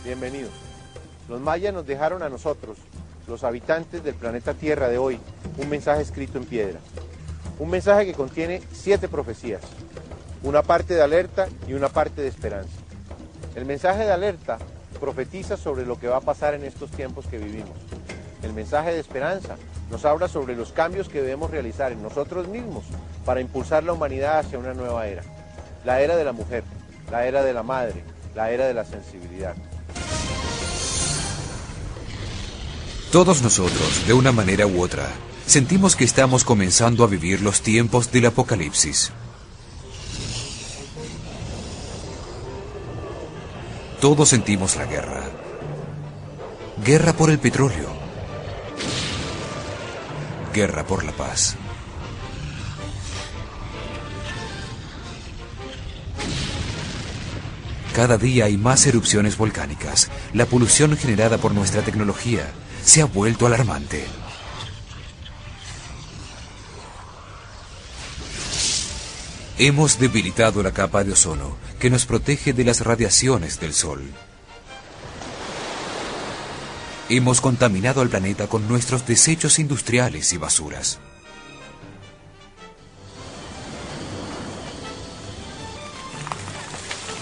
Bienvenidos. Los mayas nos dejaron a nosotros, los habitantes del planeta Tierra de hoy, un mensaje escrito en piedra. Un mensaje que contiene 7 profecías, una parte de alerta y una parte de esperanza. El mensaje de alerta profetiza sobre lo que va a pasar en estos tiempos que vivimos. El mensaje de esperanza nos habla sobre los cambios que debemos realizar en nosotros mismos para impulsar la humanidad hacia una nueva era. La era de la mujer, la era de la madre, la era de la sensibilidad. Todos nosotros, de una manera u otra, sentimos que estamos comenzando a vivir los tiempos del apocalipsis. Todos sentimos la guerra. Guerra por el petróleo. Guerra por la paz. Cada día hay más erupciones volcánicas. La polución generada por nuestra tecnología se ha vuelto alarmante. Hemos debilitado la capa de ozono que nos protege de las radiaciones del sol. Hemos contaminado al planeta con nuestros desechos industriales y basuras.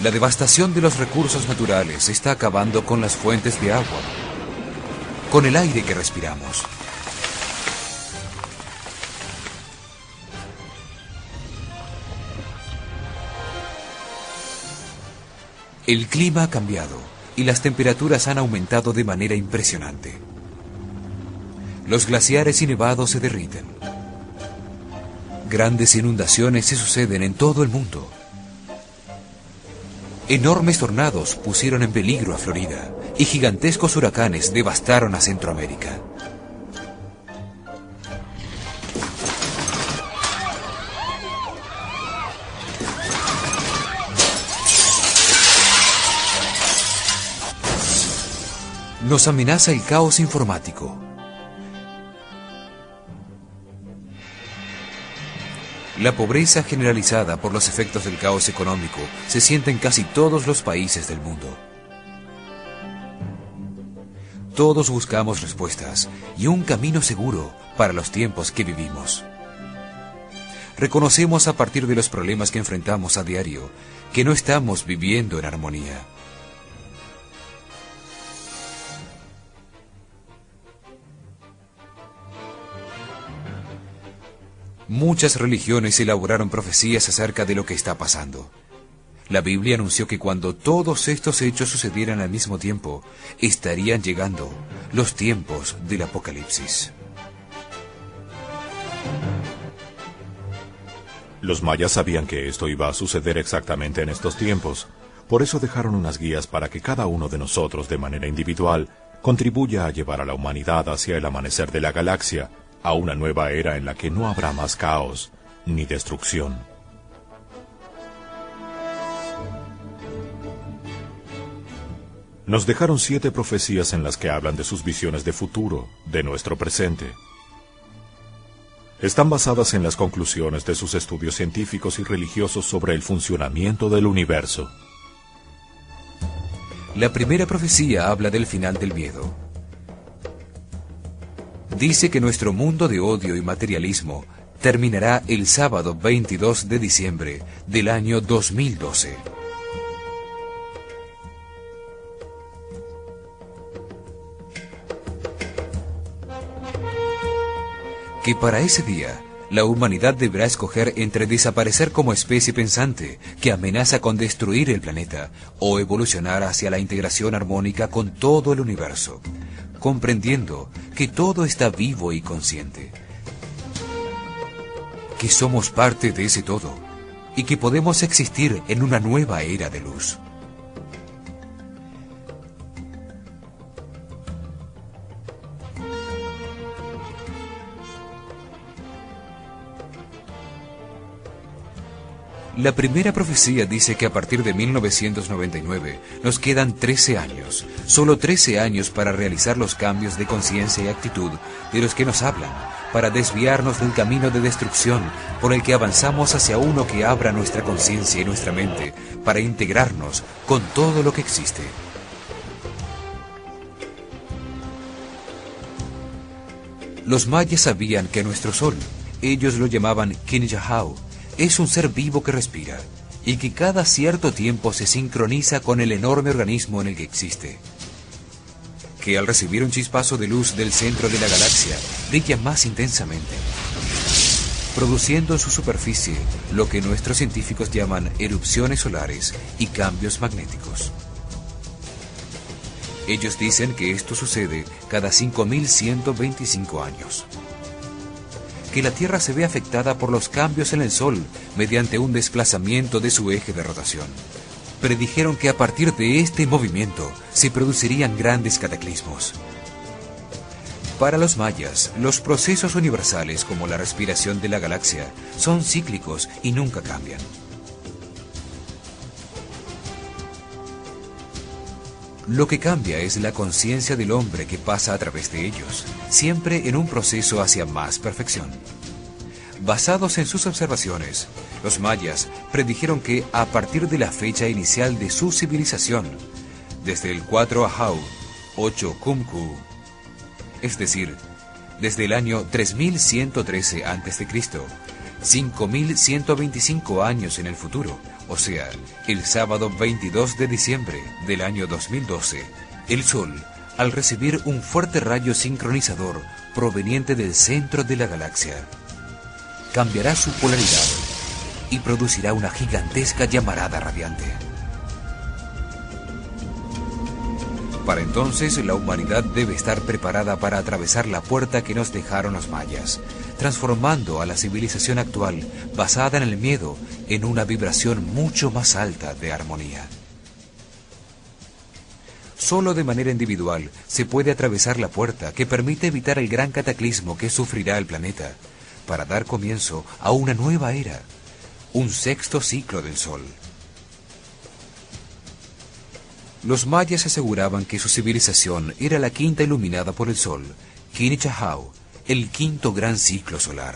La devastación de los recursos naturales está acabando con las fuentes de agua, con el aire que respiramos. El clima ha cambiado y las temperaturas han aumentado de manera impresionante. Los glaciares y nevados se derriten. Grandes inundaciones se suceden en todo el mundo. Enormes tornados pusieron en peligro a Florida y gigantescos huracanes devastaron a Centroamérica. Nos amenaza el caos informático. La pobreza generalizada por los efectos del caos económico se siente en casi todos los países del mundo. Todos buscamos respuestas y un camino seguro para los tiempos que vivimos. Reconocemos a partir de los problemas que enfrentamos a diario que no estamos viviendo en armonía. Muchas religiones elaboraron profecías acerca de lo que está pasando. La Biblia anunció que cuando todos estos hechos sucedieran al mismo tiempo, estarían llegando los tiempos del Apocalipsis. Los mayas sabían que esto iba a suceder exactamente en estos tiempos. Por eso dejaron unas guías para que cada uno de nosotros, de manera individual, contribuya a llevar a la humanidad hacia el amanecer de la galaxia, a una nueva era en la que no habrá más caos ni destrucción. Nos dejaron 7 profecías en las que hablan de sus visiones de futuro, de nuestro presente. Están basadas en las conclusiones de sus estudios científicos y religiosos sobre el funcionamiento del universo. La primera profecía habla del final del miedo. Dice que nuestro mundo de odio y materialismo terminará el sábado 22 de diciembre del año 2012. Que para ese día, la humanidad deberá escoger entre desaparecer como especie pensante que amenaza con destruir el planeta o evolucionar hacia la integración armónica con todo el universo, comprendiendo que todo está vivo y consciente, que somos parte de ese todo y que podemos existir en una nueva era de luz. La primera profecía dice que a partir de 1999 nos quedan 13 años, solo 13 años para realizar los cambios de conciencia y actitud de los que nos hablan, para desviarnos del camino de destrucción por el que avanzamos hacia uno que abra nuestra conciencia y nuestra mente, para integrarnos con todo lo que existe. Los mayas sabían que nuestro Sol, ellos lo llamaban Quinchajau, es un ser vivo que respira y que cada cierto tiempo se sincroniza con el enorme organismo en el que existe, que al recibir un chispazo de luz del centro de la galaxia brilla más intensamente, produciendo en su superficie lo que nuestros científicos llaman erupciones solares y cambios magnéticos. Ellos dicen que esto sucede cada 5.125 años. Que la Tierra se ve afectada por los cambios en el Sol mediante un desplazamiento de su eje de rotación. Predijeron que a partir de este movimiento se producirían grandes cataclismos. Para los mayas, los procesos universales como la respiración de la galaxia son cíclicos y nunca cambian. Lo que cambia es la conciencia del hombre que pasa a través de ellos, siempre en un proceso hacia más perfección. Basados en sus observaciones, los mayas predijeron que a partir de la fecha inicial de su civilización, desde el 4 Ahau, 8 Kumku, es decir, desde el año 3113 a.C., 5.125 años en el futuro, o sea, el sábado 22 de diciembre del año 2012, el Sol, al recibir un fuerte rayo sincronizador proveniente del centro de la galaxia, cambiará su polaridad y producirá una gigantesca llamarada radiante. Para entonces, la humanidad debe estar preparada para atravesar la puerta que nos dejaron los mayas, transformando a la civilización actual, basada en el miedo, en una vibración mucho más alta de armonía. Solo de manera individual se puede atravesar la puerta que permite evitar el gran cataclismo que sufrirá el planeta, para dar comienzo a una nueva era, un sexto ciclo del Sol. Los mayas aseguraban que su civilización era la quinta iluminada por el Sol, Quinchajau, el quinto gran ciclo solar.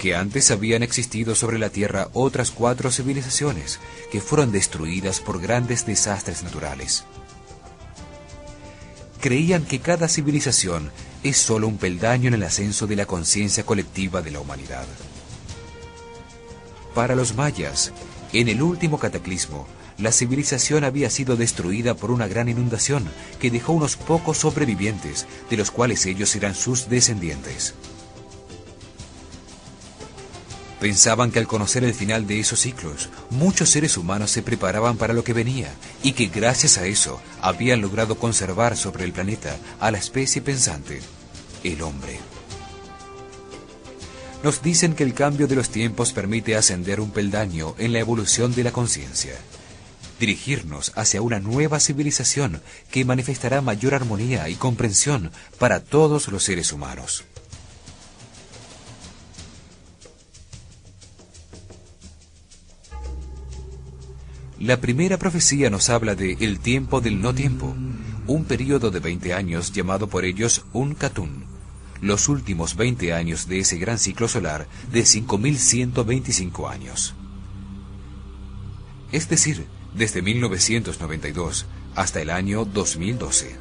Que antes habían existido sobre la Tierra otras 4 civilizaciones que fueron destruidas por grandes desastres naturales. Creían que cada civilización es solo un peldaño en el ascenso de la conciencia colectiva de la humanidad. Para los mayas, en el último cataclismo, la civilización había sido destruida por una gran inundación que dejó unos pocos sobrevivientes, de los cuales ellos eran sus descendientes. Pensaban que al conocer el final de esos ciclos, muchos seres humanos se preparaban para lo que venía y que gracias a eso habían logrado conservar sobre el planeta a la especie pensante, el hombre. Nos dicen que el cambio de los tiempos permite ascender un peldaño en la evolución de la conciencia, dirigirnos hacia una nueva civilización que manifestará mayor armonía y comprensión para todos los seres humanos. La primera profecía nos habla de el tiempo del no tiempo, un período de 20 años llamado por ellos un Katun, los últimos 20 años de ese gran ciclo solar de 5.125 años. Es decir, desde 1992 hasta el año 2012.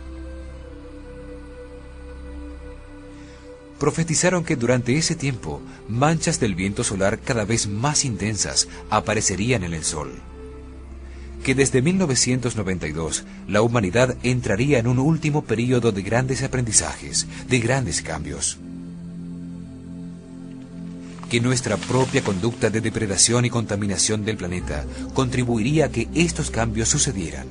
Profetizaron que durante ese tiempo, manchas del viento solar cada vez más intensas aparecerían en el Sol. Que desde 1992 la humanidad entraría en un último período de grandes aprendizajes, de grandes cambios. Que nuestra propia conducta de depredación y contaminación del planeta contribuiría a que estos cambios sucedieran.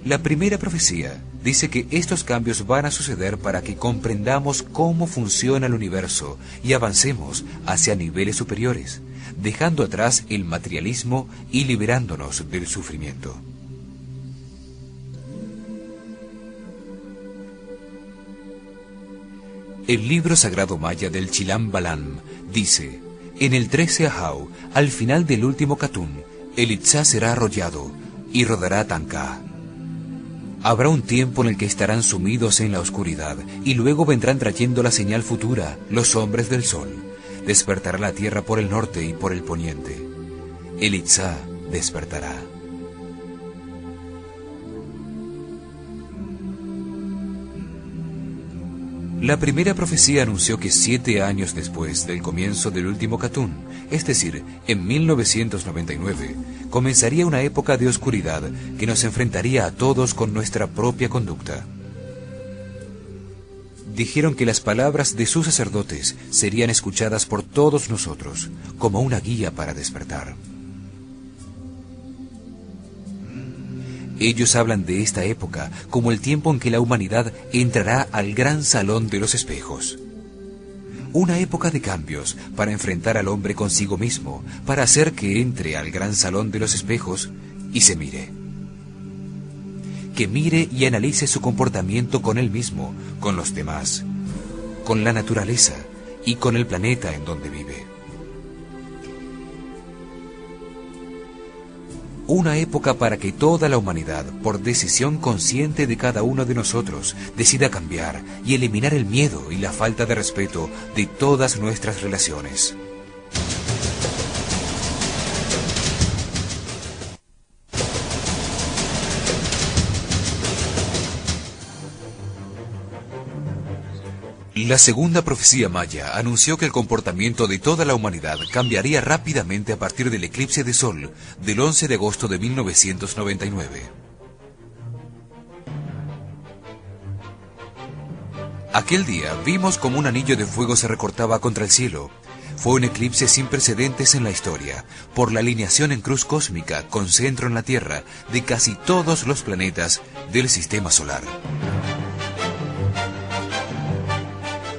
La primera profecía dice que estos cambios van a suceder para que comprendamos cómo funciona el universo y avancemos hacia niveles superiores, dejando atrás el materialismo y liberándonos del sufrimiento. El libro sagrado maya del Chilam Balam dice: en el 13 Ahau, al final del último Katun, el Itzá será arrollado y rodará Tancá. Habrá un tiempo en el que estarán sumidos en la oscuridad y luego vendrán trayendo la señal futura, los hombres del sol. Despertará la tierra por el norte y por el poniente. El Itzá despertará. La primera profecía anunció que 7 años después del comienzo del último Catún, es decir, en 1999, comenzaría una época de oscuridad que nos enfrentaría a todos con nuestra propia conducta. Dijeron que las palabras de sus sacerdotes serían escuchadas por todos nosotros, como una guía para despertar. Ellos hablan de esta época como el tiempo en que la humanidad entrará al gran salón de los espejos. Una época de cambios para enfrentar al hombre consigo mismo, para hacer que entre al gran salón de los espejos y se mire. Que mire y analice su comportamiento con él mismo, con los demás, con la naturaleza y con el planeta en donde vive. Una época para que toda la humanidad, por decisión consciente de cada uno de nosotros, decida cambiar y eliminar el miedo y la falta de respeto de todas nuestras relaciones. La segunda profecía maya anunció que el comportamiento de toda la humanidad cambiaría rápidamente a partir del eclipse de sol del 11 de agosto de 1999. Aquel día vimos como un anillo de fuego se recortaba contra el cielo. Fue un eclipse sin precedentes en la historia, por la alineación en cruz cósmica con centro en la Tierra de casi todos los planetas del sistema solar.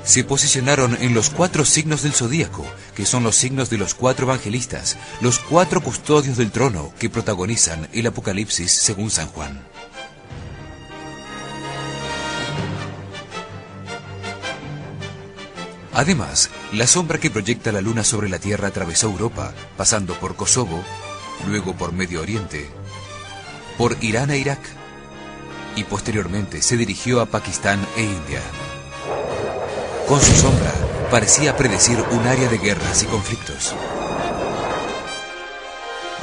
Se posicionaron en los 4 signos del zodíaco, que son los signos de los 4 evangelistas, los 4 custodios del trono que protagonizan el Apocalipsis según San Juan. Además, la sombra que proyecta la luna sobre la Tierra atravesó Europa, pasando por Kosovo, luego por Medio Oriente, por Irán e Irak, y posteriormente se dirigió a Pakistán e India. Con su sombra, parecía predecir un área de guerras y conflictos.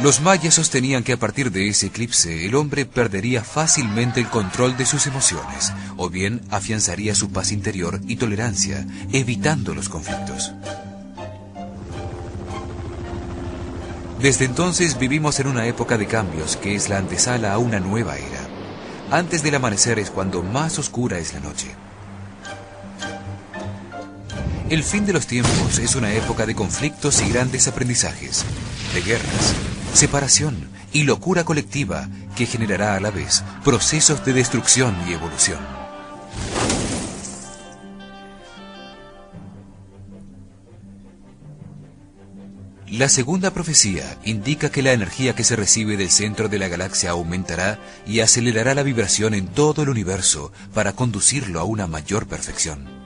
Los mayas sostenían que a partir de ese eclipse el hombre perdería fácilmente el control de sus emociones, o bien afianzaría su paz interior y tolerancia, evitando los conflictos. Desde entonces vivimos en una época de cambios que es la antesala a una nueva era. Antes del amanecer es cuando más oscura es la noche. El fin de los tiempos es una época de conflictos y grandes aprendizajes, de guerras, separación y locura colectiva que generará a la vez procesos de destrucción y evolución. La segunda profecía indica que la energía que se recibe del centro de la galaxia aumentará y acelerará la vibración en todo el universo para conducirlo a una mayor perfección.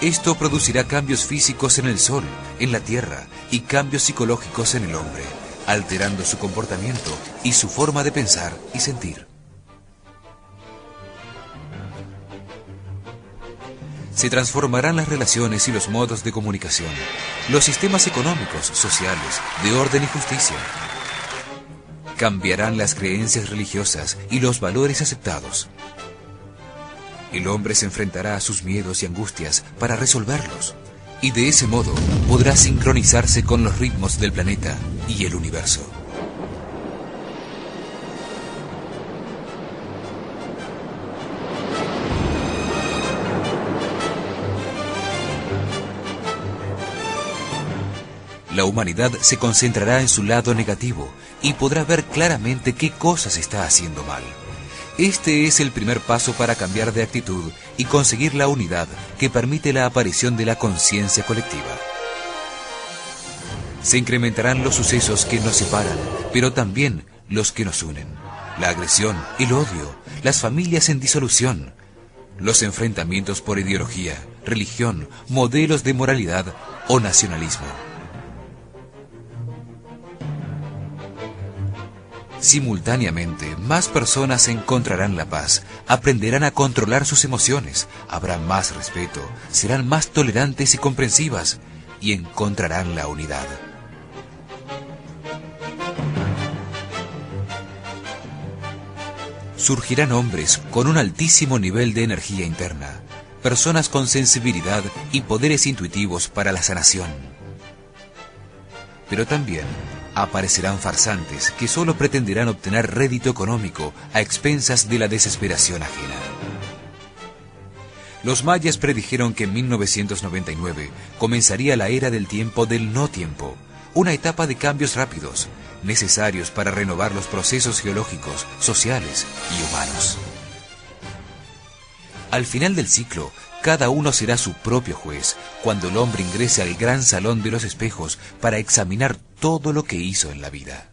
Esto producirá cambios físicos en el Sol, en la Tierra, y cambios psicológicos en el hombre, alterando su comportamiento y su forma de pensar y sentir. Se transformarán las relaciones y los modos de comunicación, los sistemas económicos, sociales, de orden y justicia. Cambiarán las creencias religiosas y los valores aceptados. El hombre se enfrentará a sus miedos y angustias para resolverlos, y de ese modo podrá sincronizarse con los ritmos del planeta y el universo. La humanidad se concentrará en su lado negativo y podrá ver claramente qué cosas está haciendo mal. Este es el primer paso para cambiar de actitud y conseguir la unidad que permite la aparición de la conciencia colectiva. Se incrementarán los sucesos que nos separan, pero también los que nos unen. La agresión, el odio, las familias en disolución, los enfrentamientos por ideología, religión, modelos de moralidad o nacionalismo. Simultáneamente, más personas encontrarán la paz, aprenderán a controlar sus emociones, habrá más respeto, serán más tolerantes y comprensivas, y encontrarán la unidad. surgirán hombres con un altísimo nivel de energía interna, personas con sensibilidad y poderes intuitivos para la sanación. Pero también aparecerán farsantes que solo pretenderán obtener rédito económico a expensas de la desesperación ajena. Los mayas predijeron que en 1999 comenzaría la era del tiempo del no tiempo, una etapa de cambios rápidos, necesarios para renovar los procesos geológicos, sociales y humanos. Al final del ciclo, cada uno será su propio juez, cuando el hombre ingrese al gran salón de los espejos para examinar todo lo que hizo en la vida.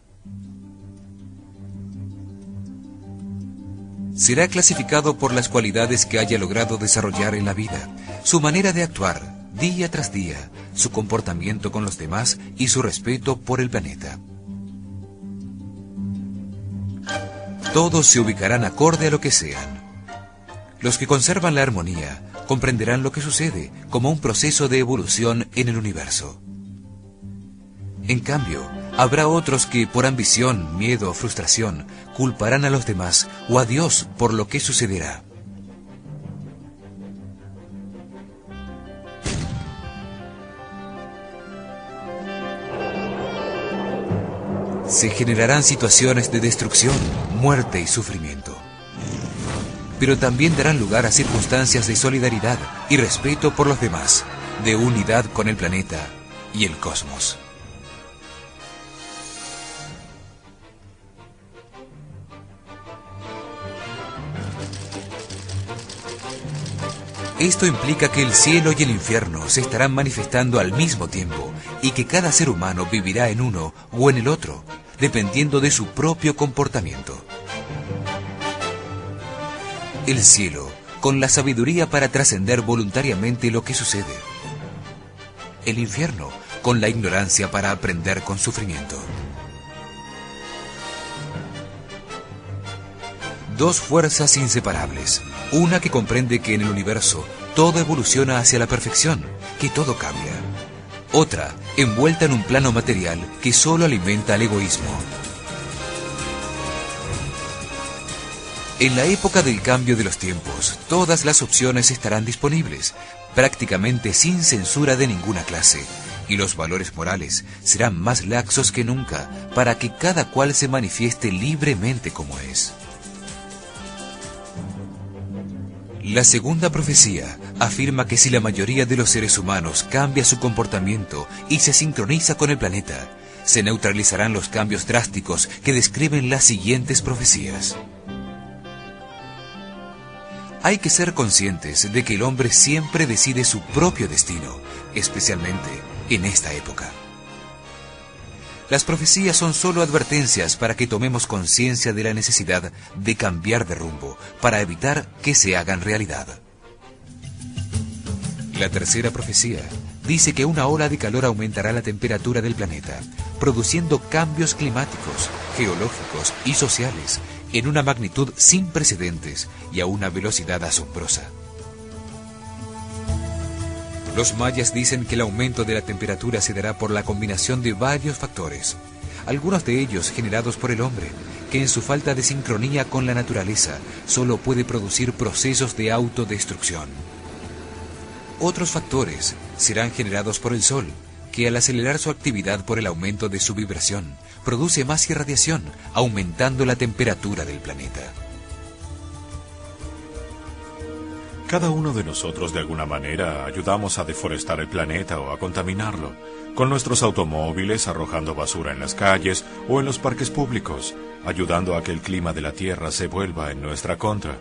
Será clasificado por las cualidades que haya logrado desarrollar en la vida, su manera de actuar, día tras día, su comportamiento con los demás y su respeto por el planeta. Todos se ubicarán acorde a lo que sean. Los que conservan la armonía comprenderán lo que sucede como un proceso de evolución en el universo. En cambio, habrá otros que por ambición, miedo o frustración culparán a los demás o a Dios por lo que sucederá. Se generarán situaciones de destrucción, muerte y sufrimiento. Pero también darán lugar a circunstancias de solidaridad y respeto por los demás, de unidad con el planeta y el cosmos. Esto implica que el cielo y el infierno se estarán manifestando al mismo tiempo y que cada ser humano vivirá en uno o en el otro, dependiendo de su propio comportamiento. El cielo, con la sabiduría para trascender voluntariamente lo que sucede. El infierno, con la ignorancia para aprender con sufrimiento. Dos fuerzas inseparables. Una que comprende que en el universo todo evoluciona hacia la perfección, que todo cambia. Otra, envuelta en un plano material que solo alimenta el egoísmo. En la época del cambio de los tiempos, todas las opciones estarán disponibles, prácticamente sin censura de ninguna clase, y los valores morales serán más laxos que nunca para que cada cual se manifieste libremente como es. La segunda profecía afirma que si la mayoría de los seres humanos cambia su comportamiento y se sincroniza con el planeta, se neutralizarán los cambios drásticos que describen las siguientes profecías. Hay que ser conscientes de que el hombre siempre decide su propio destino, especialmente en esta época. Las profecías son solo advertencias para que tomemos conciencia de la necesidad de cambiar de rumbo para evitar que se hagan realidad. La tercera profecía dice que una ola de calor aumentará la temperatura del planeta, produciendo cambios climáticos, geológicos y sociales en una magnitud sin precedentes y a una velocidad asombrosa. Los mayas dicen que el aumento de la temperatura se dará por la combinación de varios factores, algunos de ellos generados por el hombre, que en su falta de sincronía con la naturaleza solo puede producir procesos de autodestrucción. Otros factores serán generados por el Sol, que al acelerar su actividad por el aumento de su vibración, produce más irradiación, aumentando la temperatura del planeta. Cada uno de nosotros de alguna manera ayudamos a deforestar el planeta o a contaminarlo, con nuestros automóviles arrojando basura en las calles o en los parques públicos, ayudando a que el clima de la Tierra se vuelva en nuestra contra.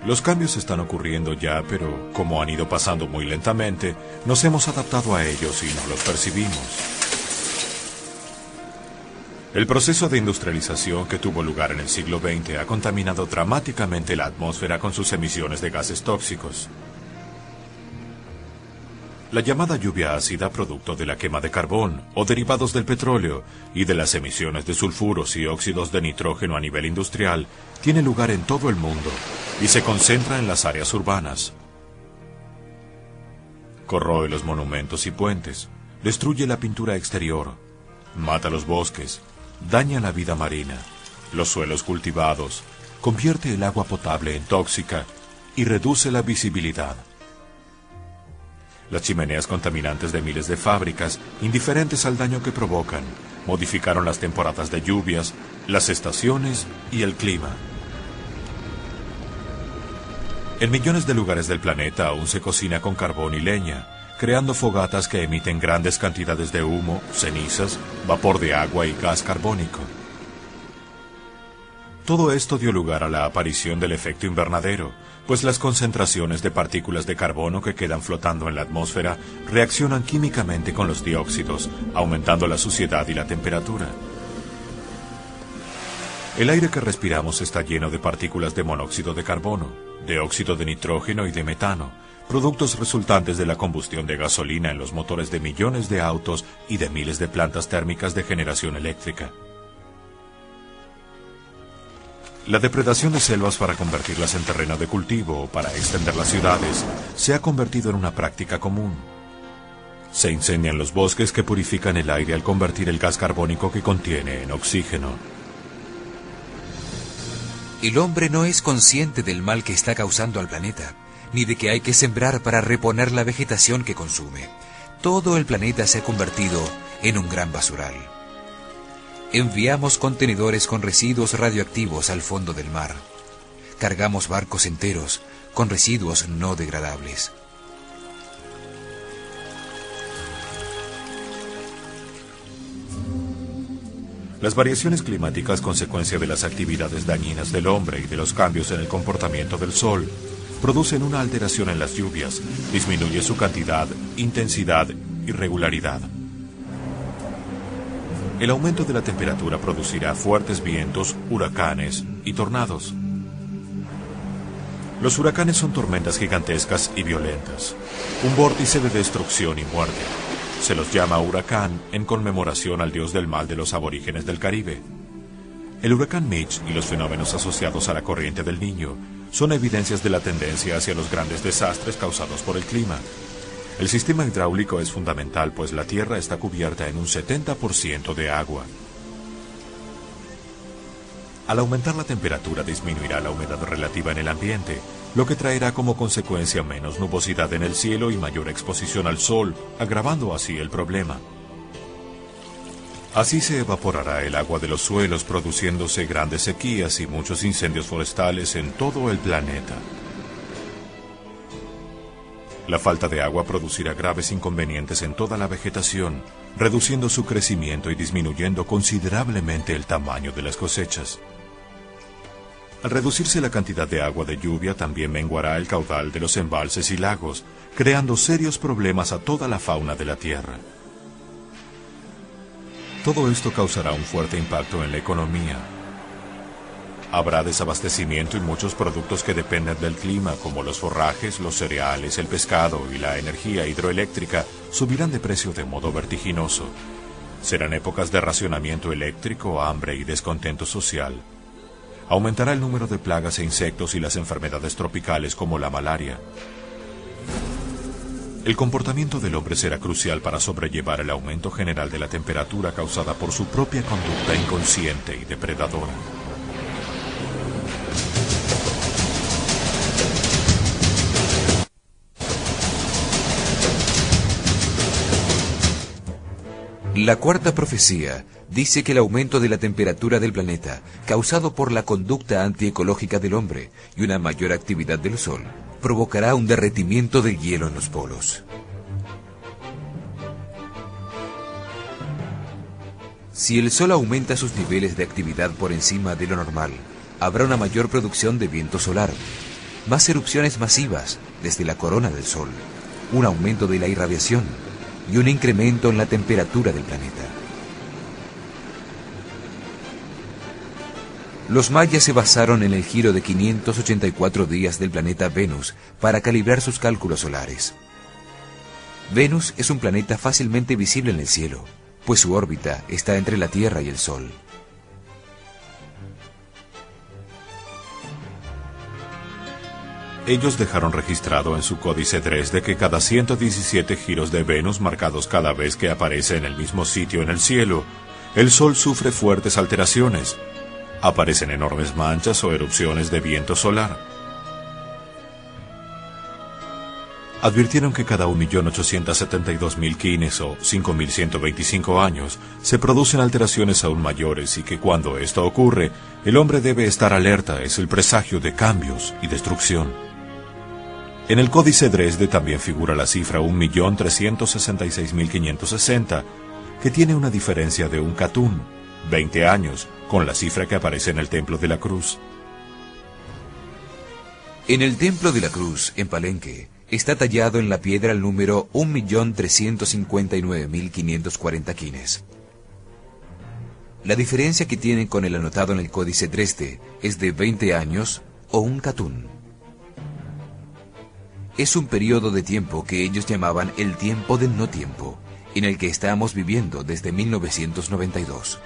Los cambios están ocurriendo ya, pero como han ido pasando muy lentamente, nos hemos adaptado a ellos y no los percibimos. El proceso de industrialización que tuvo lugar en el siglo XX ha contaminado dramáticamente la atmósfera con sus emisiones de gases tóxicos. La llamada lluvia ácida, producto de la quema de carbón o derivados del petróleo y de las emisiones de sulfuros y óxidos de nitrógeno a nivel industrial, tiene lugar en todo el mundo y se concentra en las áreas urbanas. Corroe los monumentos y puentes, destruye la pintura exterior, mata los bosques, daña la vida marina, los suelos cultivados, convierte el agua potable en tóxica y reduce la visibilidad. Las chimeneas contaminantes de miles de fábricas, indiferentes al daño que provocan, modificaron las temporadas de lluvias, las estaciones y el clima. En millones de lugares del planeta aún se cocina con carbón y leña, creando fogatas que emiten grandes cantidades de humo, cenizas, vapor de agua y gas carbónico. Todo esto dio lugar a la aparición del efecto invernadero, pues las concentraciones de partículas de carbono que quedan flotando en la atmósfera reaccionan químicamente con los dióxidos, aumentando la suciedad y la temperatura. El aire que respiramos está lleno de partículas de monóxido de carbono, de óxido de nitrógeno y de metano, productos resultantes de la combustión de gasolina en los motores de millones de autos y de miles de plantas térmicas de generación eléctrica. La depredación de selvas para convertirlas en terreno de cultivo o para extender las ciudades se ha convertido en una práctica común. Se incendian los bosques que purifican el aire al convertir el gas carbónico que contiene en oxígeno. El hombre no es consciente del mal que está causando al planeta, ni de que hay que sembrar para reponer la vegetación que consume. Todo el planeta se ha convertido en un gran basural. Enviamos contenedores con residuos radioactivos al fondo del mar. Cargamos barcos enteros con residuos no degradables. Las variaciones climáticas, consecuencia de las actividades dañinas del hombre y de los cambios en el comportamiento del sol, producen una alteración en las lluvias, disminuye su cantidad, intensidad y regularidad. El aumento de la temperatura producirá fuertes vientos, huracanes y tornados. Los huracanes son tormentas gigantescas y violentas, un vórtice de destrucción y muerte. Se los llama huracán en conmemoración al dios del mal de los aborígenes del Caribe. El huracán Mitch y los fenómenos asociados a la corriente del Niño son evidencias de la tendencia hacia los grandes desastres causados por el clima. El sistema hidráulico es fundamental, pues la Tierra está cubierta en un 70% de agua. Al aumentar la temperatura disminuirá la humedad relativa en el ambiente, lo que traerá como consecuencia menos nubosidad en el cielo y mayor exposición al sol, agravando así el problema. Así se evaporará el agua de los suelos, produciéndose grandes sequías y muchos incendios forestales en todo el planeta. La falta de agua producirá graves inconvenientes en toda la vegetación, reduciendo su crecimiento y disminuyendo considerablemente el tamaño de las cosechas. Al reducirse la cantidad de agua de lluvia, también menguará el caudal de los embalses y lagos, creando serios problemas a toda la fauna de la Tierra. Todo esto causará un fuerte impacto en la economía. Habrá desabastecimiento y muchos productos que dependen del clima, como los forrajes, los cereales, el pescado y la energía hidroeléctrica, subirán de precio de modo vertiginoso. Serán épocas de racionamiento eléctrico, hambre y descontento social. Aumentará el número de plagas e insectos y las enfermedades tropicales como la malaria. El comportamiento del hombre será crucial para sobrellevar el aumento general de la temperatura causada por su propia conducta inconsciente y depredadora. La cuarta profecía dice que el aumento de la temperatura del planeta, causado por la conducta antiecológica del hombre y una mayor actividad del Sol, provocará un derretimiento del hielo en los polos. Si el Sol aumenta sus niveles de actividad por encima de lo normal, habrá una mayor producción de viento solar, más erupciones masivas desde la corona del Sol, un aumento de la irradiación y un incremento en la temperatura del planeta. Los mayas se basaron en el giro de 584 días del planeta Venus para calibrar sus cálculos solares. Venus es un planeta fácilmente visible en el cielo, pues su órbita está entre la Tierra y el Sol. Ellos dejaron registrado en su códice Dresde que cada 117 giros de Venus marcados cada vez que aparece en el mismo sitio en el cielo, el Sol sufre fuertes alteraciones. Aparecen enormes manchas o erupciones de viento solar. Advirtieron que cada 1.872.000 quines o 5.125 años se producen alteraciones aún mayores y que cuando esto ocurre, el hombre debe estar alerta, es el presagio de cambios y destrucción. En el códice Dresde también figura la cifra 1.366.560, que tiene una diferencia de un catún, 20 años, con la cifra que aparece en el Templo de la Cruz. En el Templo de la Cruz, en Palenque, está tallado en la piedra el número 1.359.540 quines. La diferencia que tienen con el anotado en el códice Dresde es de 20 años o un catún. Es un periodo de tiempo que ellos llamaban el tiempo del no tiempo, en el que estamos viviendo desde 1992.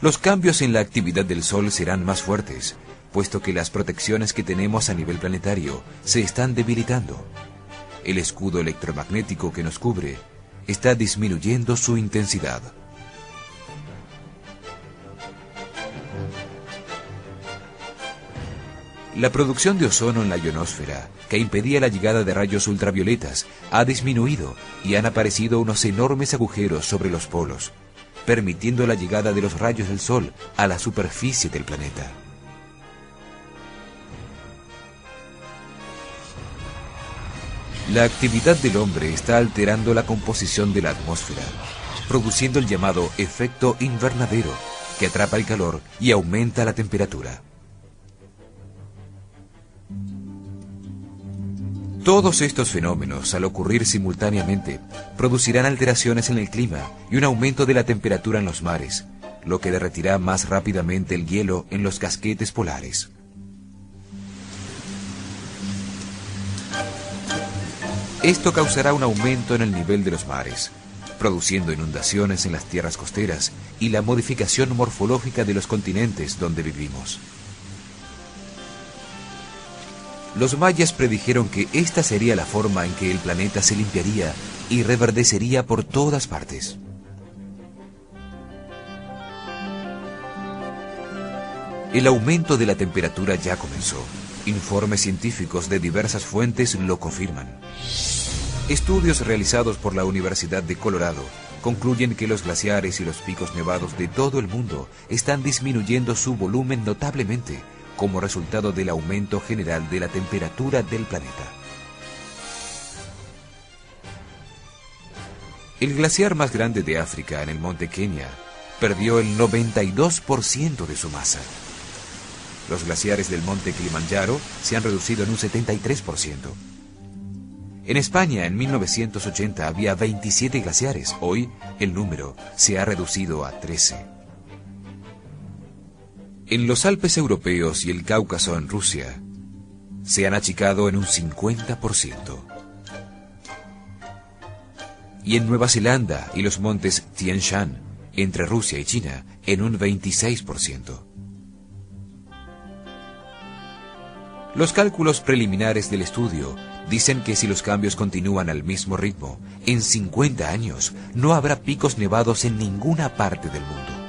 Los cambios en la actividad del Sol serán más fuertes, puesto que las protecciones que tenemos a nivel planetario se están debilitando. El escudo electromagnético que nos cubre está disminuyendo su intensidad. La producción de ozono en la ionosfera, que impedía la llegada de rayos ultravioletas, ha disminuido y han aparecido unos enormes agujeros sobre los polos, permitiendo la llegada de los rayos del Sol a la superficie del planeta. La actividad del hombre está alterando la composición de la atmósfera, produciendo el llamado efecto invernadero, que atrapa el calor y aumenta la temperatura. Todos estos fenómenos, al ocurrir simultáneamente, producirán alteraciones en el clima y un aumento de la temperatura en los mares, lo que derretirá más rápidamente el hielo en los casquetes polares. Esto causará un aumento en el nivel de los mares, produciendo inundaciones en las tierras costeras y la modificación morfológica de los continentes donde vivimos. Los mayas predijeron que esta sería la forma en que el planeta se limpiaría y reverdecería por todas partes. El aumento de la temperatura ya comenzó. Informes científicos de diversas fuentes lo confirman. Estudios realizados por la Universidad de Colorado concluyen que los glaciares y los picos nevados de todo el mundo están disminuyendo su volumen notablemente como resultado del aumento general de la temperatura del planeta. El glaciar más grande de África, en el monte Kenia, perdió el 92% de su masa. Los glaciares del monte Kilimanjaro se han reducido en un 73%. En España, en 1980, había 27 glaciares. Hoy, el número se ha reducido a 13. En los Alpes europeos y el Cáucaso en Rusia, se han achicado en un 50%. Y en Nueva Zelanda y los montes Tian Shan, entre Rusia y China, en un 26%. Los cálculos preliminares del estudio dicen que si los cambios continúan al mismo ritmo, en 50 años no habrá picos nevados en ninguna parte del mundo.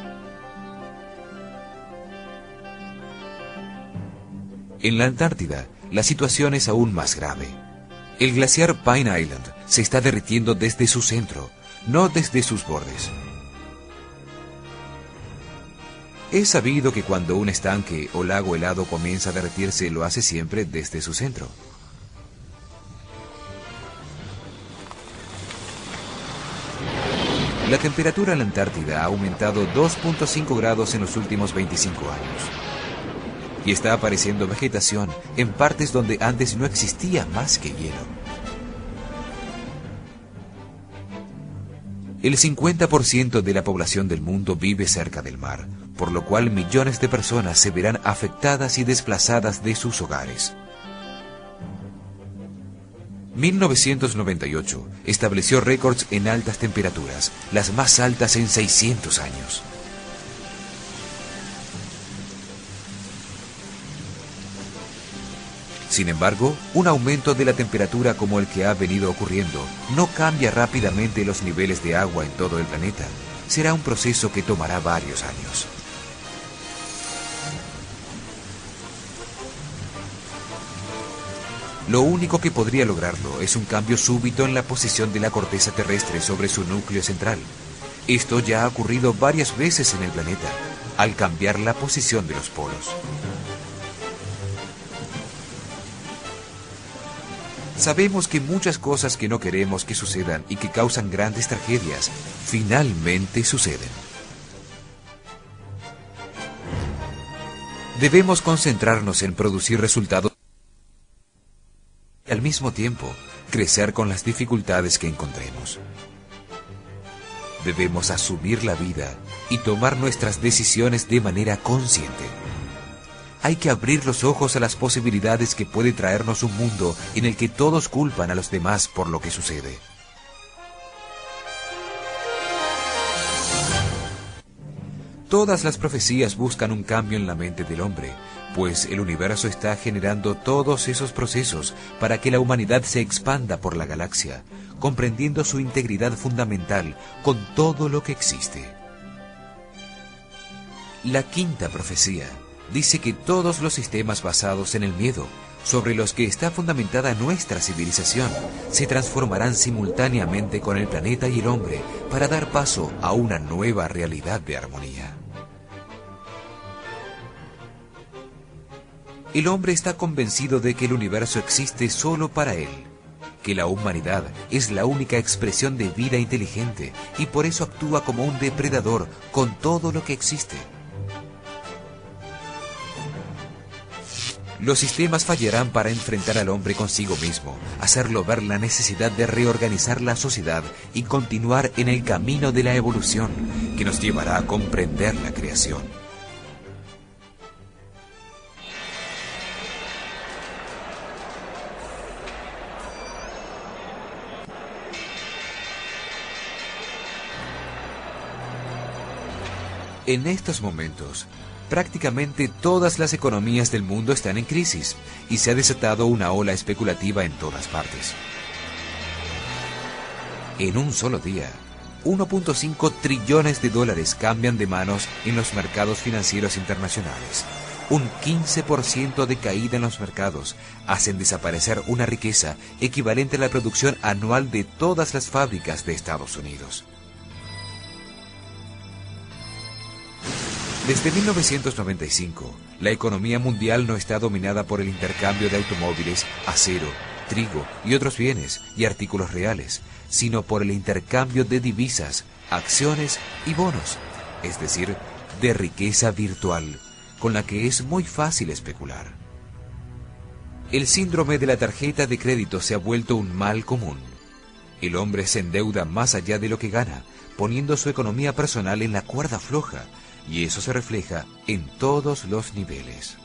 En la Antártida, la situación es aún más grave. El glaciar Pine Island se está derritiendo desde su centro, no desde sus bordes. Es sabido que cuando un estanque o lago helado comienza a derretirse, lo hace siempre desde su centro. La temperatura en la Antártida ha aumentado 2.5 grados en los últimos 25 años. Y está apareciendo vegetación en partes donde antes no existía más que hielo. El 50% de la población del mundo vive cerca del mar, por lo cual millones de personas se verán afectadas y desplazadas de sus hogares. 1998 estableció récords en altas temperaturas, las más altas en 600 años. Sin embargo, un aumento de la temperatura como el que ha venido ocurriendo no cambia rápidamente los niveles de agua en todo el planeta. Será un proceso que tomará varios años. Lo único que podría lograrlo es un cambio súbito en la posición de la corteza terrestre sobre su núcleo central. Esto ya ha ocurrido varias veces en el planeta, al cambiar la posición de los polos. Sabemos que muchas cosas que no queremos que sucedan y que causan grandes tragedias, finalmente suceden. Debemos concentrarnos en producir resultados y al mismo tiempo crecer con las dificultades que encontremos. Debemos asumir la vida y tomar nuestras decisiones de manera consciente. Hay que abrir los ojos a las posibilidades que puede traernos un mundo en el que todos culpan a los demás por lo que sucede. Todas las profecías buscan un cambio en la mente del hombre, pues el universo está generando todos esos procesos para que la humanidad se expanda por la galaxia, comprendiendo su integridad fundamental con todo lo que existe. La quinta profecía dice que todos los sistemas basados en el miedo, sobre los que está fundamentada nuestra civilización, se transformarán simultáneamente con el planeta y el hombre para dar paso a una nueva realidad de armonía. El hombre está convencido de que el universo existe solo para él, que la humanidad es la única expresión de vida inteligente y por eso actúa como un depredador con todo lo que existe. Los sistemas fallarán para enfrentar al hombre consigo mismo, hacerlo ver la necesidad de reorganizar la sociedad y continuar en el camino de la evolución, que nos llevará a comprender la creación. En estos momentos, prácticamente todas las economías del mundo están en crisis y se ha desatado una ola especulativa en todas partes. En un solo día, 1.5 trillones de dólares cambian de manos en los mercados financieros internacionales. Un 15% de caída en los mercados hacen desaparecer una riqueza equivalente a la producción anual de todas las fábricas de Estados Unidos. Desde 1995, la economía mundial no está dominada por el intercambio de automóviles, acero, trigo y otros bienes y artículos reales, sino por el intercambio de divisas, acciones y bonos, es decir, de riqueza virtual, con la que es muy fácil especular. El síndrome de la tarjeta de crédito se ha vuelto un mal común. El hombre se endeuda más allá de lo que gana, poniendo su economía personal en la cuerda floja, y eso se refleja en todos los niveles.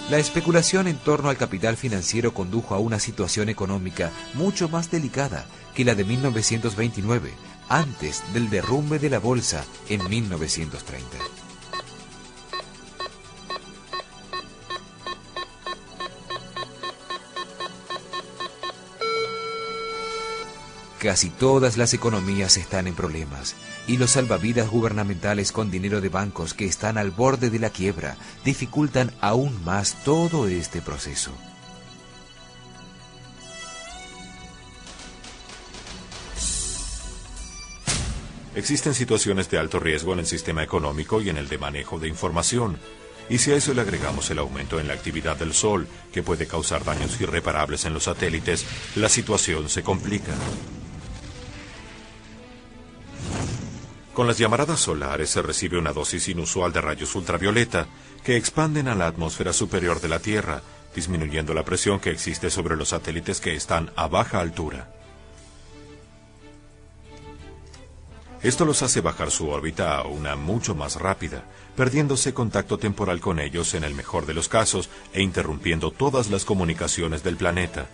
La especulación en torno al capital financiero condujo a una situación económica mucho más delicada que la de 1929, antes del derrumbe de la bolsa en 1930. Casi todas las economías están en problemas y los salvavidas gubernamentales con dinero de bancos que están al borde de la quiebra dificultan aún más todo este proceso. Existen situaciones de alto riesgo en el sistema económico y en el de manejo de información. Y si a eso le agregamos el aumento en la actividad del Sol, que puede causar daños irreparables en los satélites, la situación se complica. Con las llamaradas solares se recibe una dosis inusual de rayos ultravioleta que expanden a la atmósfera superior de la Tierra, disminuyendo la presión que existe sobre los satélites que están a baja altura. Esto los hace bajar su órbita a una mucho más rápida, perdiéndose contacto temporal con ellos en el mejor de los casos e interrumpiendo todas las comunicaciones del planeta.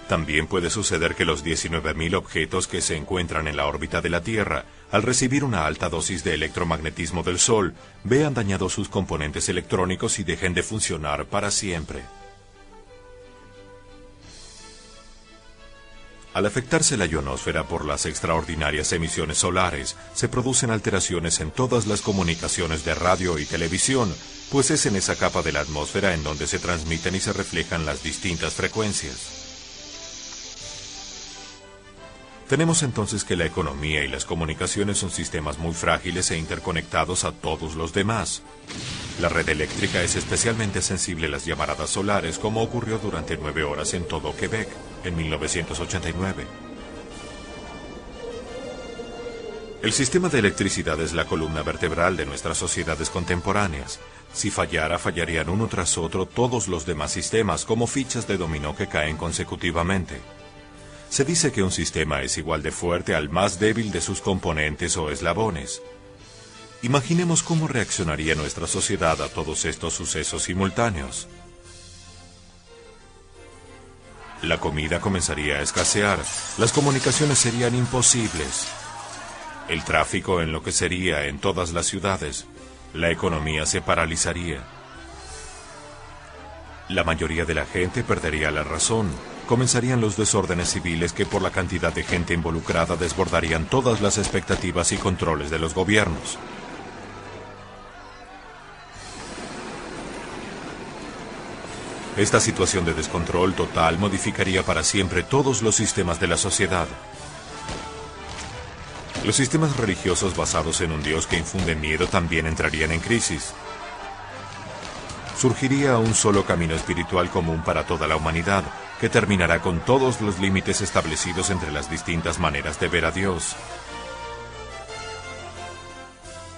También puede suceder que los 19.000 objetos que se encuentran en la órbita de la Tierra al recibir una alta dosis de electromagnetismo del Sol, vean dañados sus componentes electrónicos y dejen de funcionar para siempre. Al afectarse la ionosfera por las extraordinarias emisiones solares, se producen alteraciones en todas las comunicaciones de radio y televisión, pues es en esa capa de la atmósfera en donde se transmiten y se reflejan las distintas frecuencias. Tenemos entonces que la economía y las comunicaciones son sistemas muy frágiles e interconectados a todos los demás. La red eléctrica es especialmente sensible a las llamaradas solares, como ocurrió durante 9 horas en todo Quebec, en 1989. El sistema de electricidad es la columna vertebral de nuestras sociedades contemporáneas. Si fallara, fallarían uno tras otro todos los demás sistemas, como fichas de dominó que caen consecutivamente. Se dice que un sistema es igual de fuerte al más débil de sus componentes o eslabones. Imaginemos cómo reaccionaría nuestra sociedad a todos estos sucesos simultáneos. La comida comenzaría a escasear, las comunicaciones serían imposibles, el tráfico enloquecería en todas las ciudades, la economía se paralizaría. La mayoría de la gente perdería la razón. Comenzarían los desórdenes civiles que por la cantidad de gente involucrada desbordarían todas las expectativas y controles de los gobiernos. Esta situación de descontrol total modificaría para siempre todos los sistemas de la sociedad. Los sistemas religiosos basados en un Dios que infunde miedo también entrarían en crisis. Surgiría un solo camino espiritual común para toda la humanidad, que terminará con todos los límites establecidos entre las distintas maneras de ver a Dios.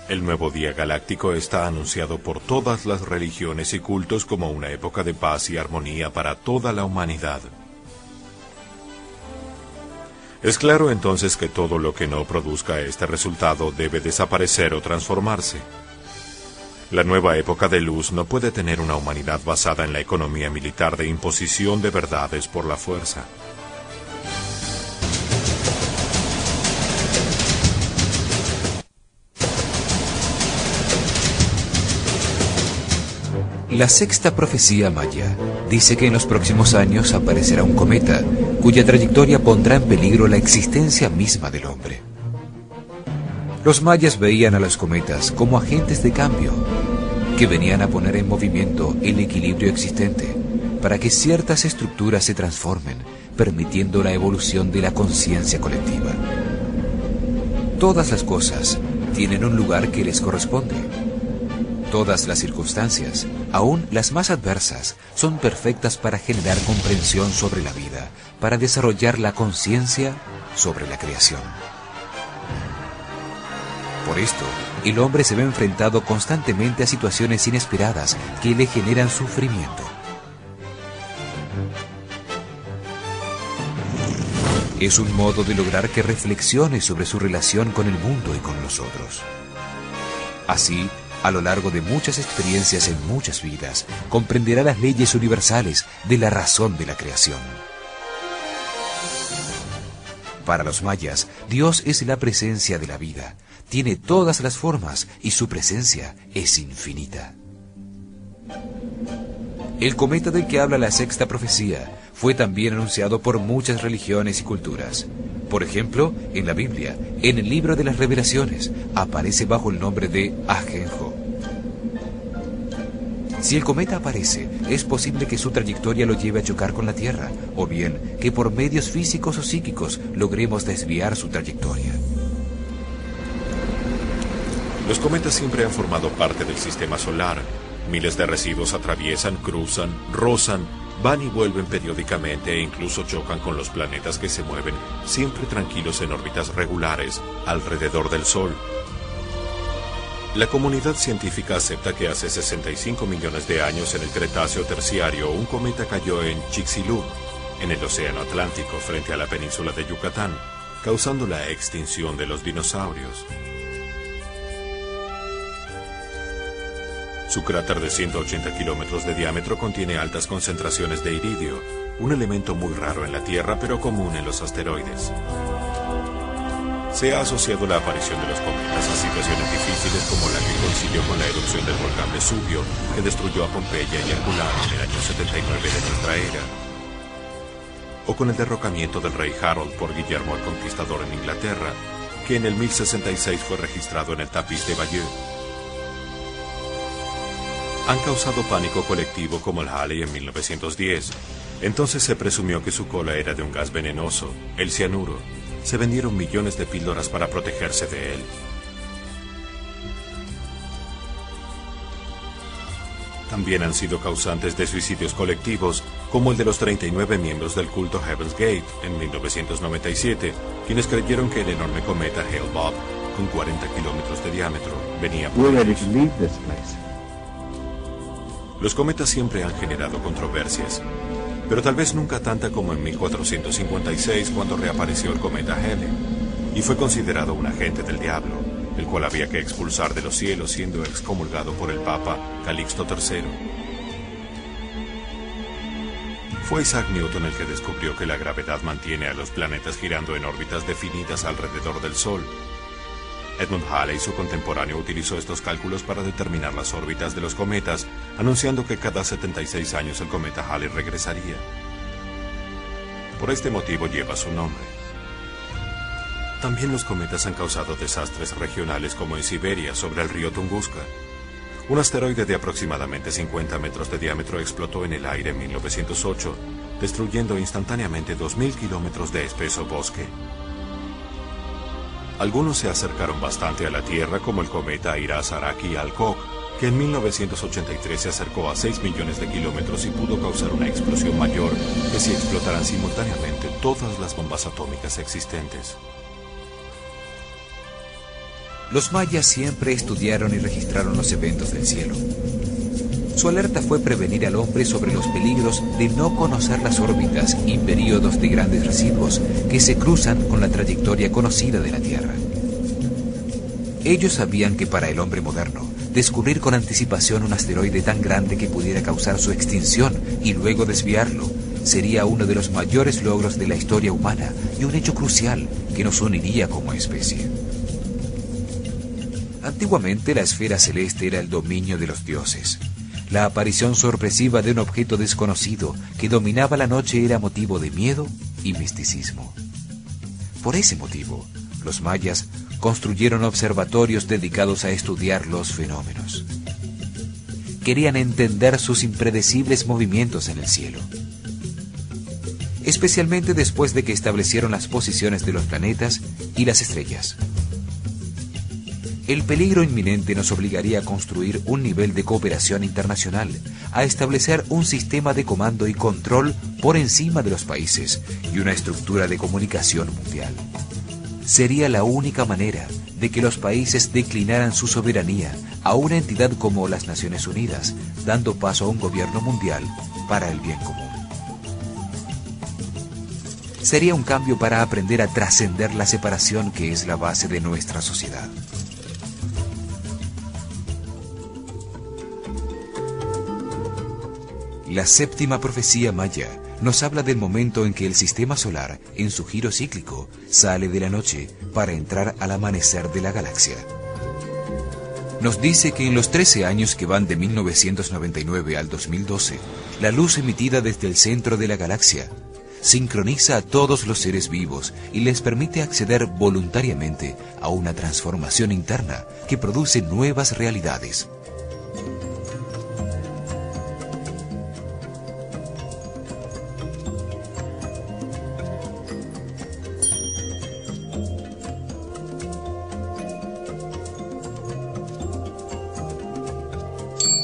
El nuevo día galáctico está anunciado por todas las religiones y cultos como una época de paz y armonía para toda la humanidad. Es claro entonces que todo lo que no produzca este resultado debe desaparecer o transformarse. La nueva época de luz no puede tener una humanidad basada en la economía militar de imposición de verdades por la fuerza. La sexta profecía maya dice que en los próximos años aparecerá un cometa, cuya trayectoria pondrá en peligro la existencia misma del hombre. Los mayas veían a los cometas como agentes de cambio, que venían a poner en movimiento el equilibrio existente, para que ciertas estructuras se transformen, permitiendo la evolución de la conciencia colectiva. Todas las cosas tienen un lugar que les corresponde. Todas las circunstancias, aún las más adversas, son perfectas para generar comprensión sobre la vida, para desarrollar la conciencia sobre la creación. Por esto, el hombre se ve enfrentado constantemente a situaciones inesperadas que le generan sufrimiento. Es un modo de lograr que reflexione sobre su relación con el mundo y con los otros. Así, a lo largo de muchas experiencias en muchas vidas, comprenderá las leyes universales de la razón de la creación. Para los mayas, Dios es la presencia de la vida. Tiene todas las formas y su presencia es infinita. El cometa del que habla la sexta profecía fue también anunciado por muchas religiones y culturas. Por ejemplo, en la Biblia, en el libro de las Revelaciones, aparece bajo el nombre de Ajenjo. Si el cometa aparece, es posible que su trayectoria lo lleve a chocar con la Tierra, o bien que por medios físicos o psíquicos logremos desviar su trayectoria. Los cometas siempre han formado parte del sistema solar. Miles de residuos atraviesan, cruzan, rozan, van y vuelven periódicamente e incluso chocan con los planetas que se mueven, siempre tranquilos en órbitas regulares, alrededor del Sol. La comunidad científica acepta que hace 65 millones de años en el Cretáceo Terciario un cometa cayó en Chicxulub, en el Océano Atlántico frente a la península de Yucatán, causando la extinción de los dinosaurios. Su cráter de 180 kilómetros de diámetro contiene altas concentraciones de iridio, un elemento muy raro en la Tierra pero común en los asteroides. Se ha asociado la aparición de los cometas a situaciones difíciles como la que coincidió con la erupción del volcán Vesubio, que destruyó a Pompeya y Herculano en el año 79 de nuestra era, o con el derrocamiento del rey Harold por Guillermo el Conquistador en Inglaterra, que en el 1066 fue registrado en el tapiz de Bayeux. Han causado pánico colectivo como el Halley en 1910. Entonces se presumió que su cola era de un gas venenoso, el cianuro. Se vendieron millones de píldoras para protegerse de él. También han sido causantes de suicidios colectivos, como el de los 39 miembros del culto Heaven's Gate en 1997, quienes creyeron que el enorme cometa Hale-Bopp, con 40 kilómetros de diámetro, venía por ellos. Los cometas siempre han generado controversias, pero tal vez nunca tanta como en 1456, cuando reapareció el cometa Halley, y fue considerado un agente del diablo, el cual había que expulsar de los cielos, siendo excomulgado por el Papa Calixto III. Fue Isaac Newton el que descubrió que la gravedad mantiene a los planetas girando en órbitas definidas alrededor del Sol. Edmund Halley, su contemporáneo, utilizó estos cálculos para determinar las órbitas de los cometas, anunciando que cada 76 años el cometa Halley regresaría. Por este motivo lleva su nombre. También los cometas han causado desastres regionales, como en Siberia, sobre el río Tunguska. Un asteroide de aproximadamente 50 metros de diámetro explotó en el aire en 1908, destruyendo instantáneamente 2.000 kilómetros de espeso bosque. Algunos se acercaron bastante a la Tierra, como el cometa Airas-Araki-Alcock, que en 1983 se acercó a 6 millones de kilómetros y pudo causar una explosión mayor que si explotaran simultáneamente todas las bombas atómicas existentes. Los mayas siempre estudiaron y registraron los eventos del cielo. Su alerta fue prevenir al hombre sobre los peligros de no conocer las órbitas y períodos de grandes residuos que se cruzan con la trayectoria conocida de la Tierra. Ellos sabían que para el hombre moderno, descubrir con anticipación un asteroide tan grande que pudiera causar su extinción y luego desviarlo sería uno de los mayores logros de la historia humana y un hecho crucial que nos uniría como especie. Antiguamente la esfera celeste era el dominio de los dioses. La aparición sorpresiva de un objeto desconocido que dominaba la noche era motivo de miedo y misticismo. Por ese motivo, los mayas construyeron observatorios dedicados a estudiar los fenómenos. Querían entender sus impredecibles movimientos en el cielo, especialmente después de que establecieron las posiciones de los planetas y las estrellas. El peligro inminente nos obligaría a construir un nivel de cooperación internacional, a establecer un sistema de comando y control por encima de los países y una estructura de comunicación mundial. Sería la única manera de que los países declinaran su soberanía a una entidad como las Naciones Unidas, dando paso a un gobierno mundial para el bien común. Sería un cambio para aprender a trascender la separación que es la base de nuestra sociedad. La séptima profecía maya nos habla del momento en que el sistema solar, en su giro cíclico, sale de la noche para entrar al amanecer de la galaxia. Nos dice que en los 13 años que van de 1999 al 2012, la luz emitida desde el centro de la galaxia sincroniza a todos los seres vivos y les permite acceder voluntariamente a una transformación interna que produce nuevas realidades.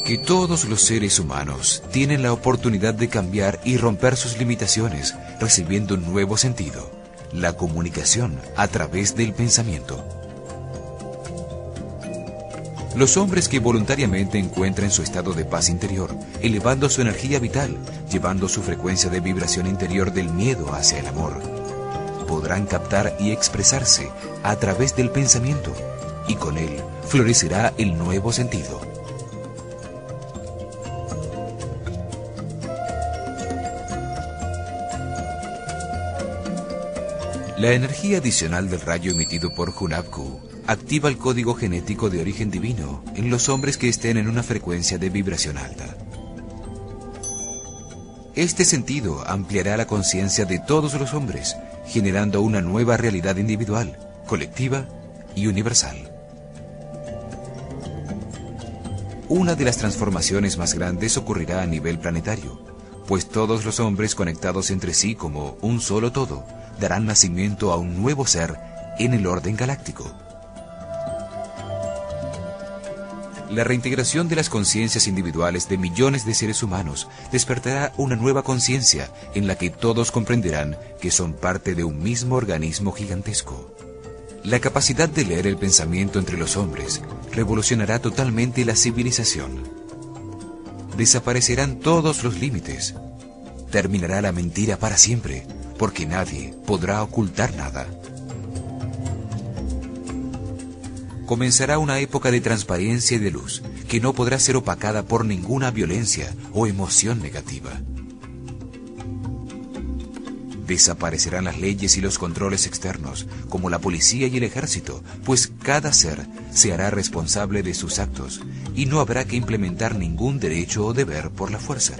Que todos los seres humanos tienen la oportunidad de cambiar y romper sus limitaciones, recibiendo un nuevo sentido, la comunicación a través del pensamiento. Los hombres que voluntariamente encuentren su estado de paz interior, elevando su energía vital, llevando su frecuencia de vibración interior del miedo hacia el amor, podrán captar y expresarse a través del pensamiento, y con él florecerá el nuevo sentido. La energía adicional del rayo emitido por Hunabku activa el código genético de origen divino en los hombres que estén en una frecuencia de vibración alta. Este sentido ampliará la conciencia de todos los hombres, generando una nueva realidad individual, colectiva y universal. Una de las transformaciones más grandes ocurrirá a nivel planetario, pues todos los hombres conectados entre sí como un solo todo darán nacimiento a un nuevo ser en el orden galáctico. La reintegración de las conciencias individuales de millones de seres humanos despertará una nueva conciencia en la que todos comprenderán que son parte de un mismo organismo gigantesco. La capacidad de leer el pensamiento entre los hombres revolucionará totalmente la civilización. Desaparecerán todos los límites. Terminará la mentira para siempre, porque nadie podrá ocultar nada. Comenzará una época de transparencia y de luz que no podrá ser opacada por ninguna violencia o emoción negativa. Desaparecerán las leyes y los controles externos, como la policía y el ejército, pues cada ser se hará responsable de sus actos y no habrá que implementar ningún derecho o deber por la fuerza.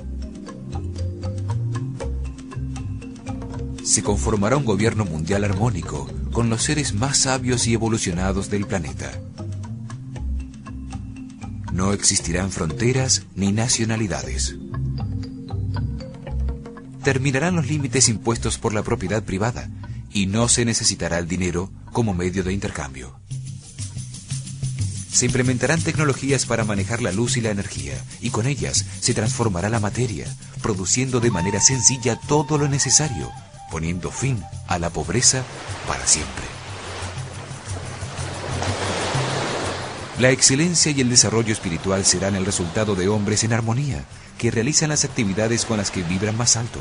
Se conformará un gobierno mundial armónico con los seres más sabios y evolucionados del planeta. No existirán fronteras ni nacionalidades. Terminarán los límites impuestos por la propiedad privada y no se necesitará el dinero como medio de intercambio. Se implementarán tecnologías para manejar la luz y la energía, y con ellas se transformará la materia, produciendo de manera sencilla todo lo necesario, poniendo fin a la pobreza para siempre. La excelencia y el desarrollo espiritual serán el resultado de hombres en armonía, que realizan las actividades con las que vibran más alto.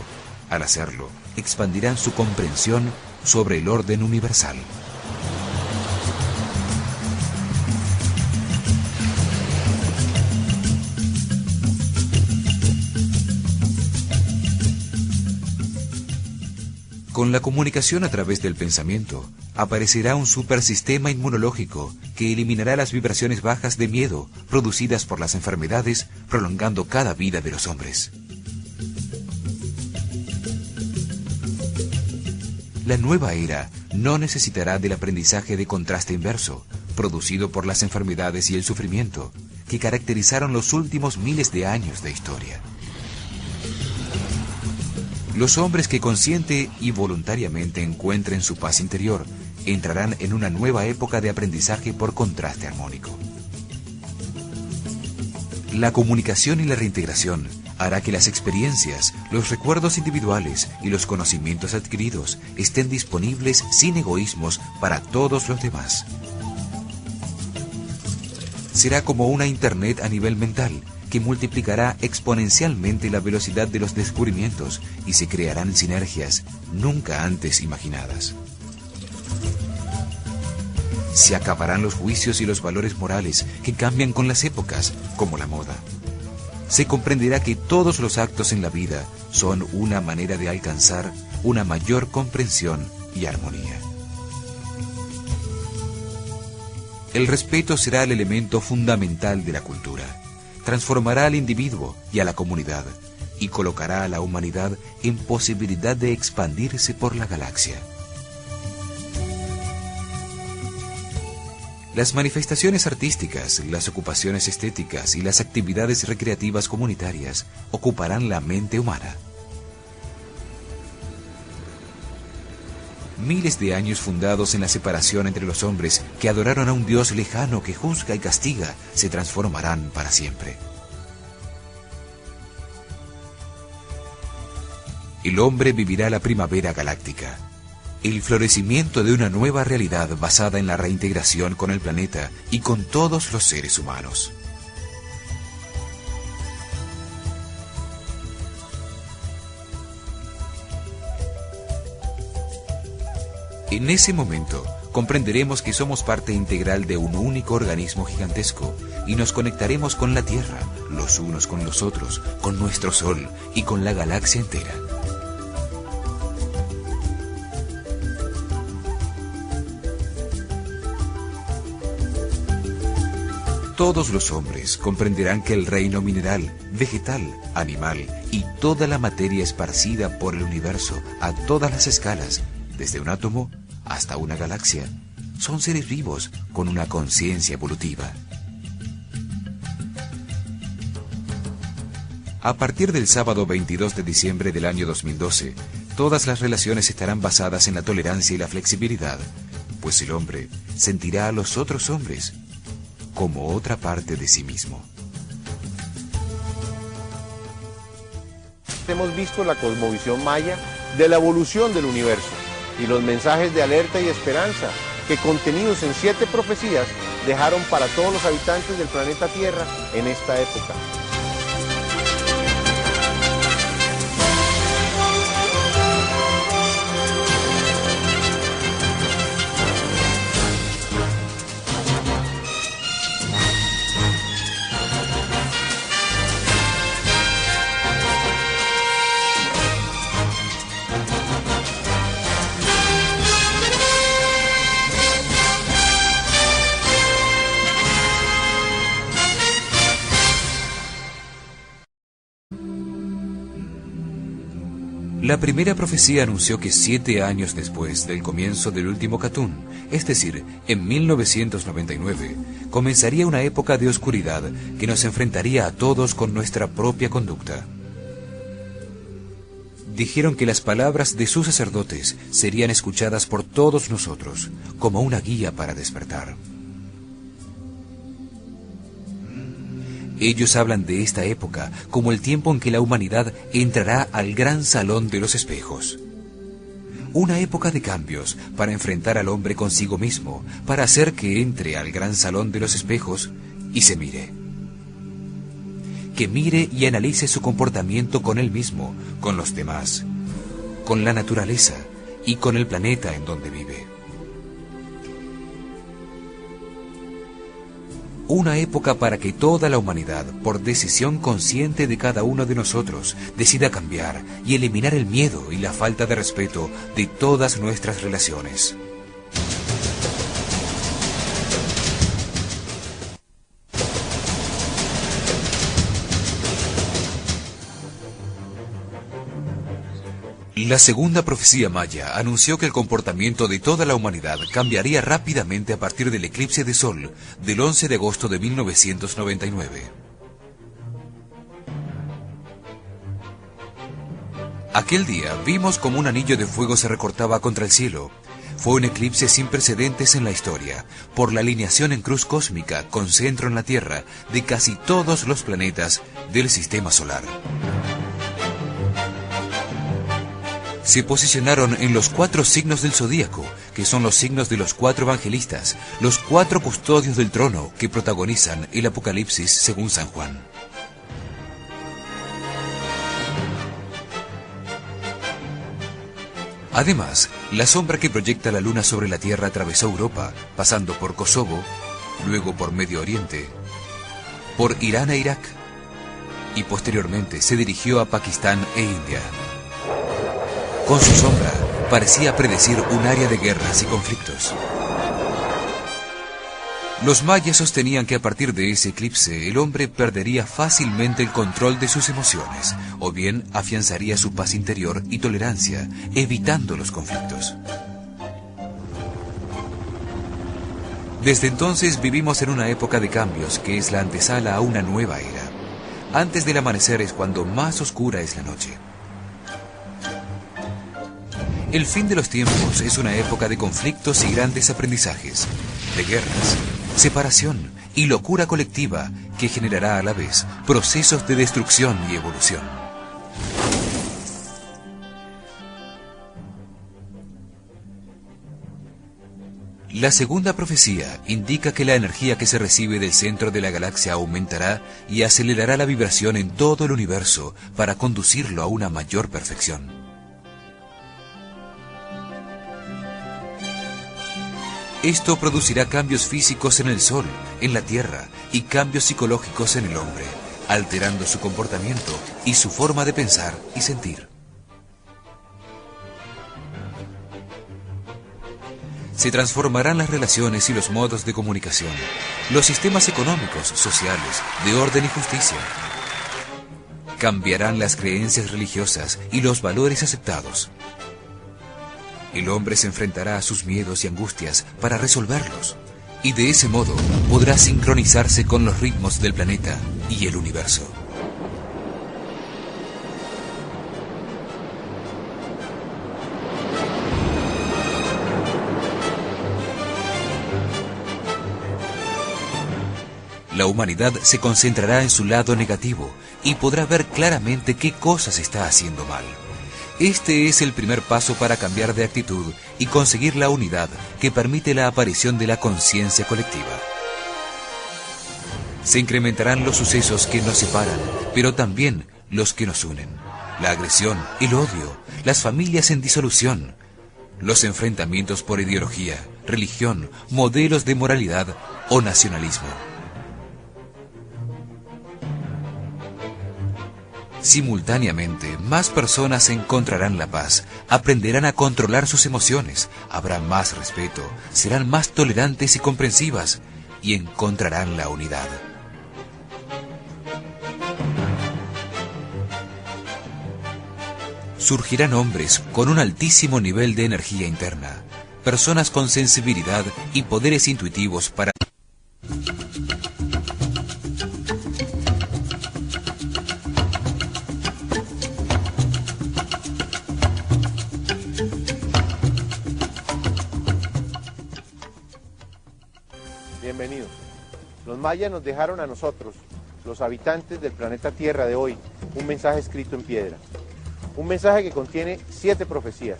Al hacerlo, expandirán su comprensión sobre el orden universal. Con la comunicación a través del pensamiento, aparecerá un supersistema inmunológico que eliminará las vibraciones bajas de miedo producidas por las enfermedades, prolongando cada vida de los hombres. La nueva era no necesitará del aprendizaje de contraste inverso, producido por las enfermedades y el sufrimiento, que caracterizaron los últimos miles de años de historia. Los hombres que consciente y voluntariamente encuentren su paz interior entrarán en una nueva época de aprendizaje por contraste armónico. La comunicación y la reintegración hará que las experiencias, los recuerdos individuales y los conocimientos adquiridos estén disponibles sin egoísmos para todos los demás. Será como una Internet a nivel mental, que multiplicará exponencialmente la velocidad de los descubrimientos y se crearán sinergias nunca antes imaginadas. Se acabarán los juicios y los valores morales que cambian con las épocas, como la moda. Se comprenderá que todos los actos en la vida son una manera de alcanzar una mayor comprensión y armonía. El respeto será el elemento fundamental de la cultura. Transformará al individuo y a la comunidad y colocará a la humanidad en posibilidad de expandirse por la galaxia. Las manifestaciones artísticas, las ocupaciones estéticas y las actividades recreativas comunitarias ocuparán la mente humana. Miles de años fundados en la separación entre los hombres que adoraron a un Dios lejano que juzga y castiga se transformarán para siempre. El hombre vivirá la primavera galáctica, el florecimiento de una nueva realidad basada en la reintegración con el planeta y con todos los seres humanos. En ese momento, comprenderemos que somos parte integral de un único organismo gigantesco y nos conectaremos con la Tierra, los unos con los otros, con nuestro Sol y con la galaxia entera. Todos los hombres comprenderán que el reino mineral, vegetal, animal y toda la materia esparcida por el universo a todas las escalas, desde un átomo hasta una galaxia, son seres vivos con una conciencia evolutiva. A partir del sábado 22 de diciembre del año 2012, todas las relaciones estarán basadas en la tolerancia y la flexibilidad, pues el hombre sentirá a los otros hombres como otra parte de sí mismo. Hemos visto la cosmovisión maya de la evolución del universo y los mensajes de alerta y esperanza que, contenidos en 7 profecías, dejaron para todos los habitantes del planeta Tierra en esta época. La primera profecía anunció que 7 años después del comienzo del último Catún, es decir, en 1999, comenzaría una época de oscuridad que nos enfrentaría a todos con nuestra propia conducta. Dijeron que las palabras de sus sacerdotes serían escuchadas por todos nosotros, como una guía para despertar. Ellos hablan de esta época como el tiempo en que la humanidad entrará al gran salón de los espejos. Una época de cambios para enfrentar al hombre consigo mismo, para hacer que entre al gran salón de los espejos y se mire. Que mire y analice su comportamiento con él mismo, con los demás, con la naturaleza y con el planeta en donde vive. Una época para que toda la humanidad, por decisión consciente de cada uno de nosotros, decida cambiar y eliminar el miedo y la falta de respeto de todas nuestras relaciones. La segunda profecía maya anunció que el comportamiento de toda la humanidad cambiaría rápidamente a partir del eclipse de sol del 11 de agosto de 1999. Aquel día vimos como un anillo de fuego se recortaba contra el cielo. Fue un eclipse sin precedentes en la historia, por la alineación en cruz cósmica con centro en la Tierra de casi todos los planetas del sistema solar. Se posicionaron en los 4 signos del zodíaco, que son los signos de los 4 evangelistas, los 4 custodios del trono que protagonizan el Apocalipsis según San Juan. Además, la sombra que proyecta la luna sobre la Tierra atravesó Europa, pasando por Kosovo, luego por Medio Oriente, por Irán e Irak, y posteriormente se dirigió a Pakistán e India. Con su sombra, parecía predecir un área de guerras y conflictos. Los mayas sostenían que a partir de ese eclipse el hombre perdería fácilmente el control de sus emociones, o bien afianzaría su paz interior y tolerancia, evitando los conflictos. Desde entonces vivimos en una época de cambios que es la antesala a una nueva era. Antes del amanecer es cuando más oscura es la noche. El fin de los tiempos es una época de conflictos y grandes aprendizajes, de guerras, separación y locura colectiva que generará a la vez procesos de destrucción y evolución. La segunda profecía indica que la energía que se recibe del centro de la galaxia aumentará y acelerará la vibración en todo el universo para conducirlo a una mayor perfección. Esto producirá cambios físicos en el Sol, en la Tierra, y cambios psicológicos en el hombre, alterando su comportamiento y su forma de pensar y sentir. Se transformarán las relaciones y los modos de comunicación, los sistemas económicos, sociales, de orden y justicia. Cambiarán las creencias religiosas y los valores aceptados. El hombre se enfrentará a sus miedos y angustias para resolverlos, y de ese modo podrá sincronizarse con los ritmos del planeta y el universo. La humanidad se concentrará en su lado negativo y podrá ver claramente qué cosas está haciendo mal. Este es el primer paso para cambiar de actitud y conseguir la unidad que permite la aparición de la conciencia colectiva. Se incrementarán los sucesos que nos separan, pero también los que nos unen. La agresión, el odio, las familias en disolución, los enfrentamientos por ideología, religión, modelos de moralidad o nacionalismo. Simultáneamente, más personas encontrarán la paz, aprenderán a controlar sus emociones, habrá más respeto, serán más tolerantes y comprensivas, y encontrarán la unidad. Surgirán hombres con un altísimo nivel de energía interna, personas con sensibilidad y poderes intuitivos para... Bienvenidos. Los mayas nos dejaron a nosotros, los habitantes del planeta Tierra de hoy, un mensaje escrito en piedra. Un mensaje que contiene 7 profecías,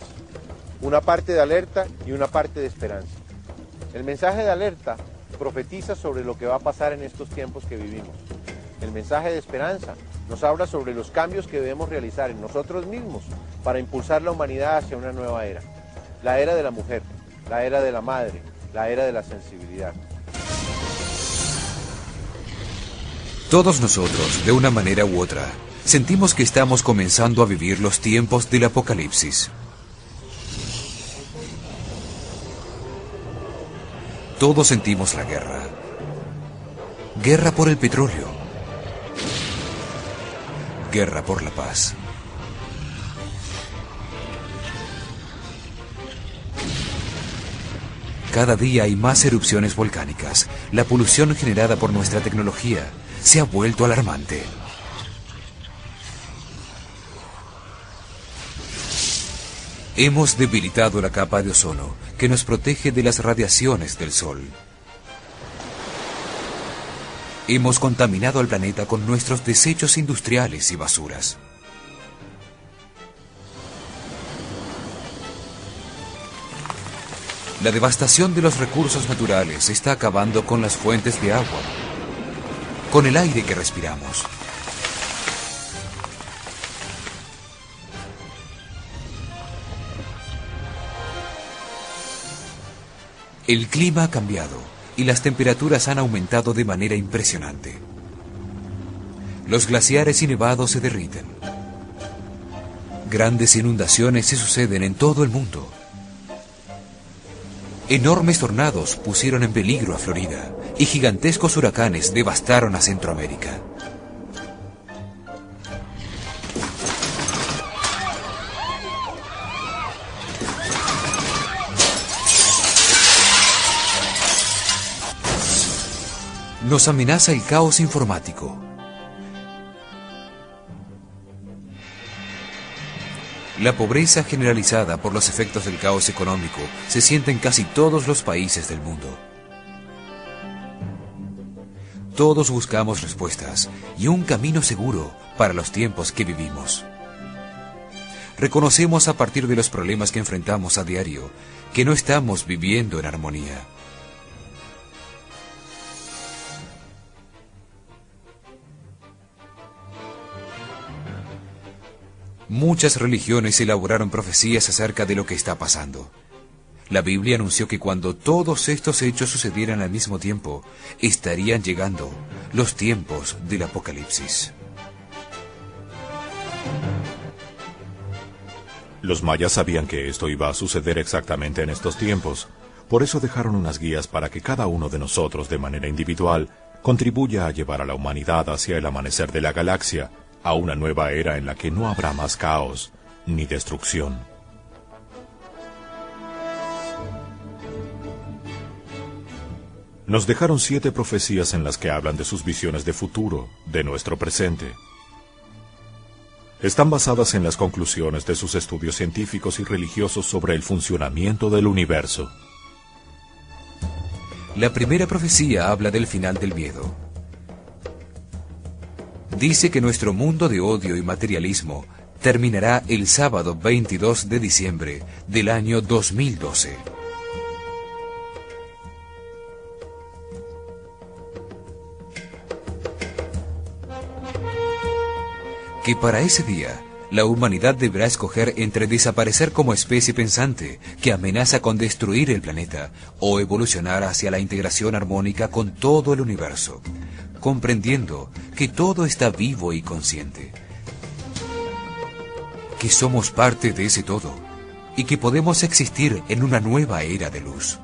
una parte de alerta y una parte de esperanza. El mensaje de alerta profetiza sobre lo que va a pasar en estos tiempos que vivimos. El mensaje de esperanza nos habla sobre los cambios que debemos realizar en nosotros mismos para impulsar la humanidad hacia una nueva era. La era de la mujer, la era de la madre, la era de la sensibilidad. Todos nosotros, de una manera u otra, sentimos que estamos comenzando a vivir los tiempos del apocalipsis. Todos sentimos la guerra. Guerra por el petróleo. Guerra por la paz. Cada día hay más erupciones volcánicas. La polución generada por nuestra tecnología se ha vuelto alarmante. Hemos debilitado la capa de ozono que nos protege de las radiaciones del sol. Hemos contaminado al planeta con nuestros desechos industriales y basuras. La devastación de los recursos naturales está acabando con las fuentes de agua, con el aire que respiramos. El clima ha cambiado y las temperaturas han aumentado de manera impresionante. Los glaciares y nevados se derriten. Grandes inundaciones se suceden en todo el mundo. Enormes tornados pusieron en peligro a Florida y gigantescos huracanes devastaron a Centroamérica. Nos amenaza el caos informático. La pobreza generalizada por los efectos del caos económico se siente en casi todos los países del mundo. Todos buscamos respuestas y un camino seguro para los tiempos que vivimos. Reconocemos a partir de los problemas que enfrentamos a diario que no estamos viviendo en armonía. Muchas religiones elaboraron profecías acerca de lo que está pasando. La Biblia anunció que cuando todos estos hechos sucedieran al mismo tiempo, estarían llegando los tiempos del Apocalipsis. Los mayas sabían que esto iba a suceder exactamente en estos tiempos. Por eso dejaron unas guías para que cada uno de nosotros de manera individual contribuya a llevar a la humanidad hacia el amanecer de la galaxia, a una nueva era en la que no habrá más caos ni destrucción. Nos dejaron 7 profecías en las que hablan de sus visiones de futuro, de nuestro presente. Están basadas en las conclusiones de sus estudios científicos y religiosos sobre el funcionamiento del universo. La primera profecía habla del final del miedo. Dice que nuestro mundo de odio y materialismo terminará el sábado 22 de diciembre del año 2012. Que para ese día, la humanidad deberá escoger entre desaparecer como especie pensante que amenaza con destruir el planeta o evolucionar hacia la integración armónica con todo el universo, comprendiendo que todo está vivo y consciente, que somos parte de ese todo y que podemos existir en una nueva era de luz.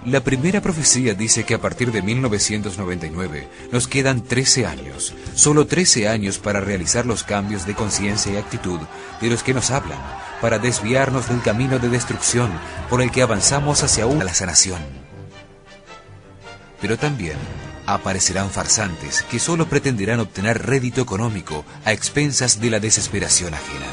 La primera profecía dice que a partir de 1999 nos quedan 13 años, solo 13 años para realizar los cambios de conciencia y actitud de los que nos hablan, para desviarnos del camino de destrucción por el que avanzamos hacia la sanación. Pero también aparecerán farsantes que solo pretenderán obtener rédito económico a expensas de la desesperación ajena.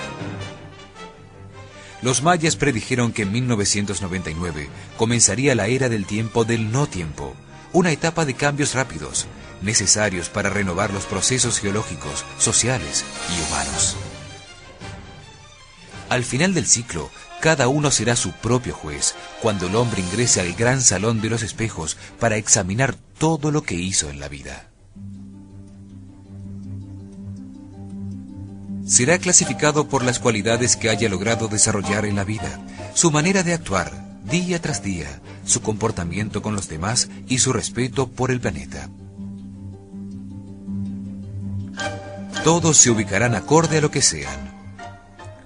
Los mayas predijeron que en 1999 comenzaría la era del tiempo del no tiempo, una etapa de cambios rápidos, necesarios para renovar los procesos geológicos, sociales y humanos. Al final del ciclo, cada uno será su propio juez, cuando el hombre ingrese al gran salón de los espejos para examinar todo lo que hizo en la vida. Será clasificado por las cualidades que haya logrado desarrollar en la vida, su manera de actuar, día tras día, su comportamiento con los demás y su respeto por el planeta. Todos se ubicarán acorde a lo que sean.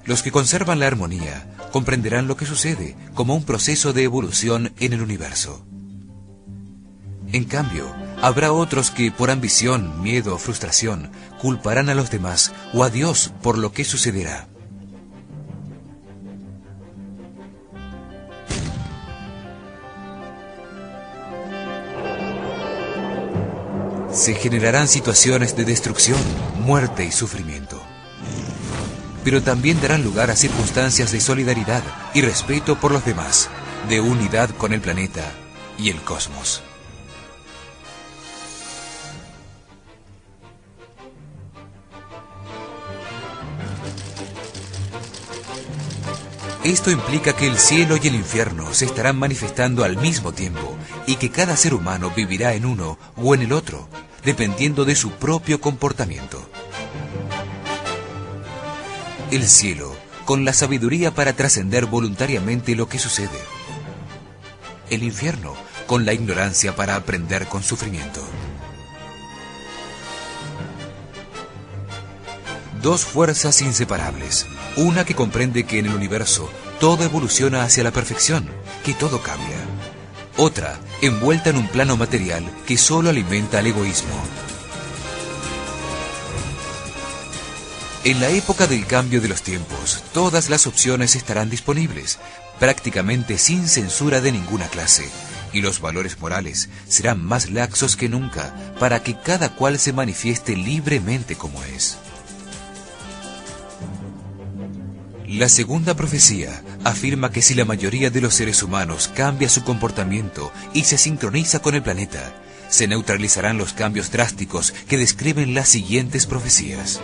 Los que conservan la armonía comprenderán lo que sucede como un proceso de evolución en el universo. En cambio, habrá otros que, por ambición, miedo o frustración, culparán a los demás o a Dios por lo que sucederá. Se generarán situaciones de destrucción, muerte y sufrimiento. Pero también darán lugar a circunstancias de solidaridad y respeto por los demás, de unidad con el planeta y el cosmos. Esto implica que el cielo y el infierno se estarán manifestando al mismo tiempo y que cada ser humano vivirá en uno o en el otro, dependiendo de su propio comportamiento. El cielo, con la sabiduría para trascender voluntariamente lo que sucede. El infierno, con la ignorancia para aprender con sufrimiento. Dos fuerzas inseparables. Una que comprende que en el universo todo evoluciona hacia la perfección, que todo cambia. Otra, envuelta en un plano material que solo alimenta el egoísmo. En la época del cambio de los tiempos, todas las opciones estarán disponibles, prácticamente sin censura de ninguna clase, y los valores morales serán más laxos que nunca para que cada cual se manifieste libremente como es. La segunda profecía afirma que si la mayoría de los seres humanos cambia su comportamiento y se sincroniza con el planeta, se neutralizarán los cambios drásticos que describen las siguientes profecías.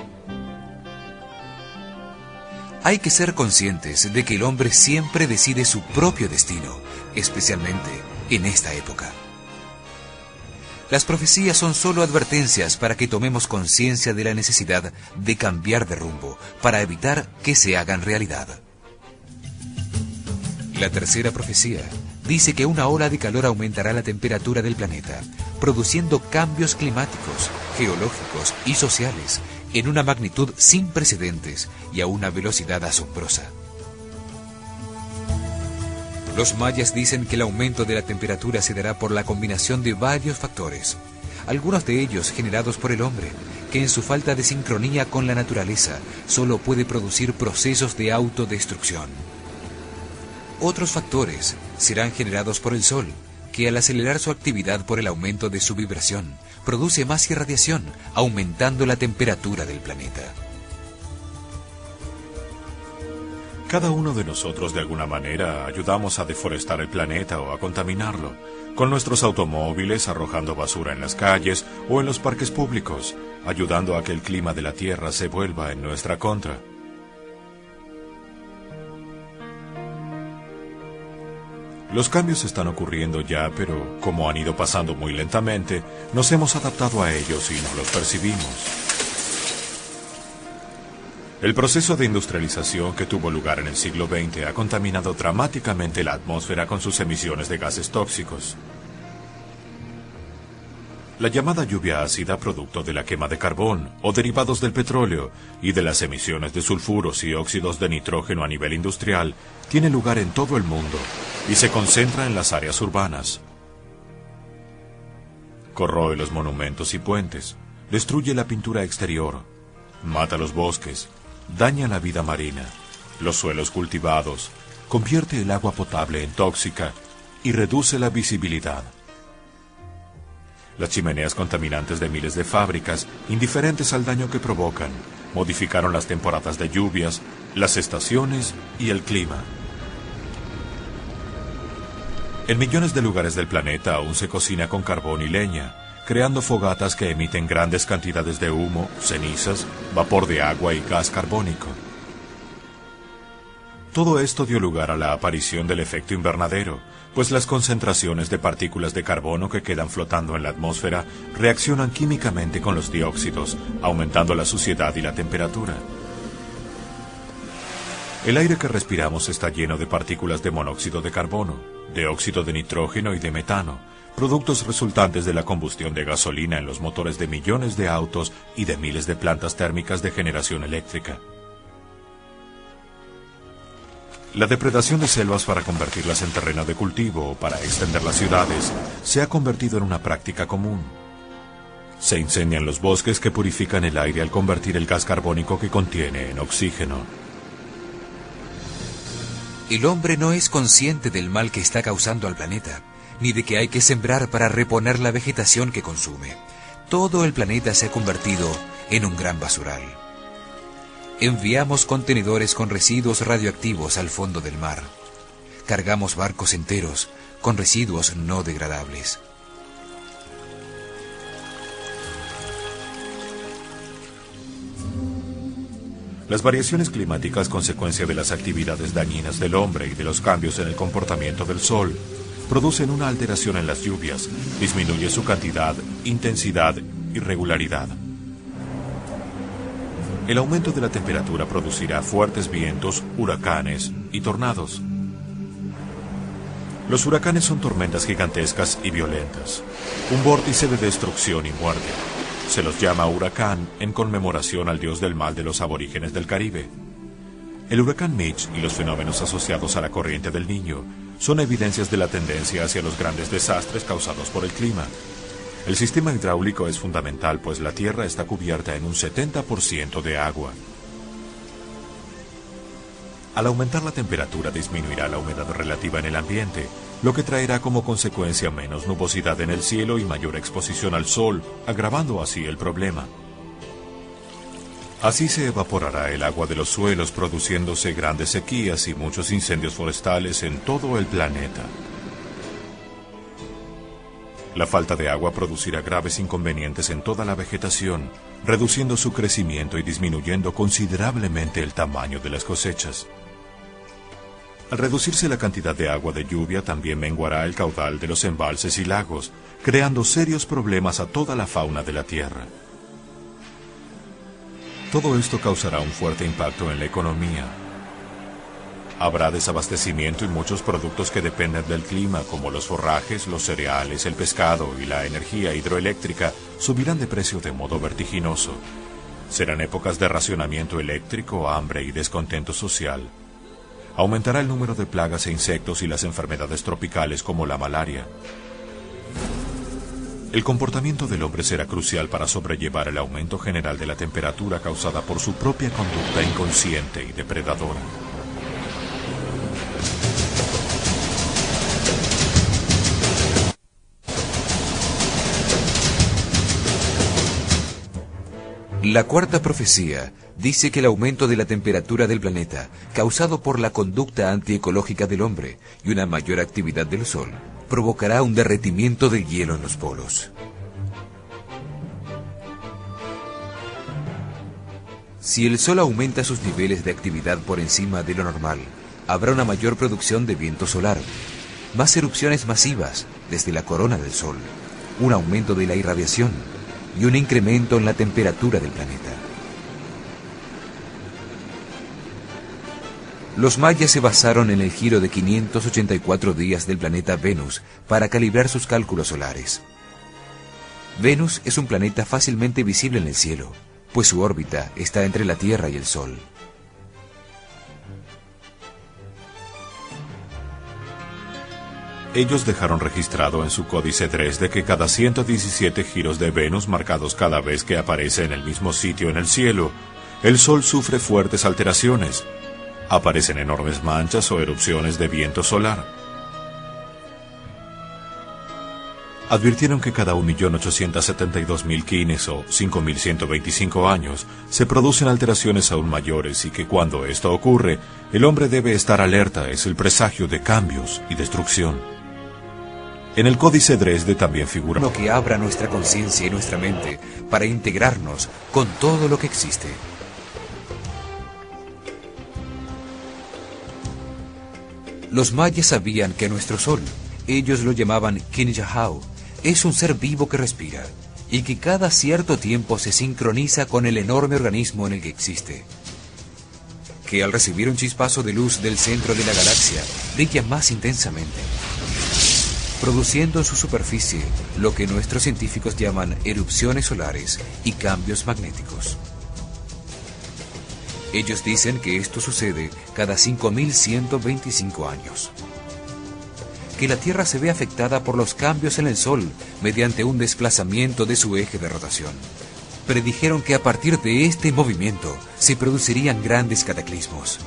Hay que ser conscientes de que el hombre siempre decide su propio destino, especialmente en esta época. Las profecías son solo advertencias para que tomemos conciencia de la necesidad de cambiar de rumbo para evitar que se hagan realidad. La tercera profecía dice que una ola de calor aumentará la temperatura del planeta, produciendo cambios climáticos, geológicos y sociales en una magnitud sin precedentes y a una velocidad asombrosa. Los mayas dicen que el aumento de la temperatura se dará por la combinación de varios factores, algunos de ellos generados por el hombre, que en su falta de sincronía con la naturaleza solo puede producir procesos de autodestrucción. Otros factores serán generados por el Sol, que al acelerar su actividad por el aumento de su vibración, produce más irradiación, aumentando la temperatura del planeta. Cada uno de nosotros de alguna manera ayudamos a deforestar el planeta o a contaminarlo, con nuestros automóviles arrojando basura en las calles o en los parques públicos, ayudando a que el clima de la Tierra se vuelva en nuestra contra. Los cambios están ocurriendo ya, pero como han ido pasando muy lentamente, nos hemos adaptado a ellos y no los percibimos. El proceso de industrialización que tuvo lugar en el siglo XX ha contaminado dramáticamente la atmósfera con sus emisiones de gases tóxicos. La llamada lluvia ácida, producto de la quema de carbón o derivados del petróleo y de las emisiones de sulfuros y óxidos de nitrógeno a nivel industrial, tiene lugar en todo el mundo y se concentra en las áreas urbanas. Corroe los monumentos y puentes, destruye la pintura exterior, mata los bosques, daña la vida marina, los suelos cultivados, convierte el agua potable en tóxica y reduce la visibilidad. Las chimeneas contaminantes de miles de fábricas, indiferentes al daño que provocan, modificaron las temporadas de lluvias, las estaciones y el clima. En millones de lugares del planeta aún se cocina con carbón y leña, creando fogatas que emiten grandes cantidades de humo, cenizas, vapor de agua y gas carbónico. Todo esto dio lugar a la aparición del efecto invernadero, pues las concentraciones de partículas de carbono que quedan flotando en la atmósfera reaccionan químicamente con los dióxidos, aumentando la suciedad y la temperatura. El aire que respiramos está lleno de partículas de monóxido de carbono, de óxido de nitrógeno y de metano, productos resultantes de la combustión de gasolina en los motores de millones de autos y de miles de plantas térmicas de generación eléctrica. La depredación de selvas para convertirlas en terreno de cultivo o para extender las ciudades se ha convertido en una práctica común. Se incendian los bosques que purifican el aire al convertir el gas carbónico que contiene en oxígeno. El hombre no es consciente del mal que está causando al planeta, ni de que hay que sembrar para reponer la vegetación que consume. Todo el planeta se ha convertido en un gran basural. Enviamos contenedores con residuos radioactivos al fondo del mar. Cargamos barcos enteros con residuos no degradables. Las variaciones climáticas, consecuencia de las actividades dañinas del hombre y de los cambios en el comportamiento del sol, producen una alteración en las lluvias, disminuye su cantidad, intensidad y regularidad. El aumento de la temperatura producirá fuertes vientos, huracanes y tornados. Los huracanes son tormentas gigantescas y violentas, un vórtice de destrucción y muerte. Se los llama huracán en conmemoración al dios del mal de los aborígenes del Caribe. El huracán Mitch y los fenómenos asociados a la corriente del Niño son evidencias de la tendencia hacia los grandes desastres causados por el clima. El sistema hidráulico es fundamental, pues la Tierra está cubierta en un 70% de agua. Al aumentar la temperatura disminuirá la humedad relativa en el ambiente, lo que traerá como consecuencia menos nubosidad en el cielo y mayor exposición al sol, agravando así el problema. Así se evaporará el agua de los suelos, produciéndose grandes sequías y muchos incendios forestales en todo el planeta. La falta de agua producirá graves inconvenientes en toda la vegetación, reduciendo su crecimiento y disminuyendo considerablemente el tamaño de las cosechas. Al reducirse la cantidad de agua de lluvia, también menguará el caudal de los embalses y lagos, creando serios problemas a toda la fauna de la Tierra. Todo esto causará un fuerte impacto en la economía. Habrá desabastecimiento y muchos productos que dependen del clima, como los forrajes, los cereales, el pescado y la energía hidroeléctrica, subirán de precio de modo vertiginoso. Serán épocas de racionamiento eléctrico, hambre y descontento social. Aumentará el número de plagas e insectos y las enfermedades tropicales como la malaria. El comportamiento del hombre será crucial para sobrellevar el aumento general de la temperatura causada por su propia conducta inconsciente y depredadora. La cuarta profecía dice que el aumento de la temperatura del planeta, causado por la conducta antiecológica del hombre y una mayor actividad del Sol, provocará un derretimiento del hielo en los polos. Si el Sol aumenta sus niveles de actividad por encima de lo normal, habrá una mayor producción de viento solar, más erupciones masivas desde la corona del Sol, un aumento de la irradiación y un incremento en la temperatura del planeta. Los mayas se basaron en el giro de 584 días del planeta Venus para calibrar sus cálculos solares. Venus es un planeta fácilmente visible en el cielo, pues su órbita está entre la Tierra y el Sol. Ellos dejaron registrado en su códice 3 de que cada 117 giros de Venus marcados cada vez que aparece en el mismo sitio en el cielo, el Sol sufre fuertes alteraciones. Aparecen enormes manchas o erupciones de viento solar. Advirtieron que cada 1.872.000 quines o 5.125 años se producen alteraciones aún mayores y que cuando esto ocurre, el hombre debe estar alerta, es el presagio de cambios y destrucción. En el Códice Dresde también figura lo que abra nuestra conciencia y nuestra mente para integrarnos con todo lo que existe. Los mayas sabían que nuestro Sol, ellos lo llamaban Kinjahau, es un ser vivo que respira y que cada cierto tiempo se sincroniza con el enorme organismo en el que existe, que al recibir un chispazo de luz del centro de la galaxia brilla más intensamente, produciendo en su superficie lo que nuestros científicos llaman erupciones solares y cambios magnéticos. Ellos dicen que esto sucede cada 5.125 años. Que la Tierra se ve afectada por los cambios en el Sol mediante un desplazamiento de su eje de rotación. Predijeron que a partir de este movimiento se producirían grandes cataclismos.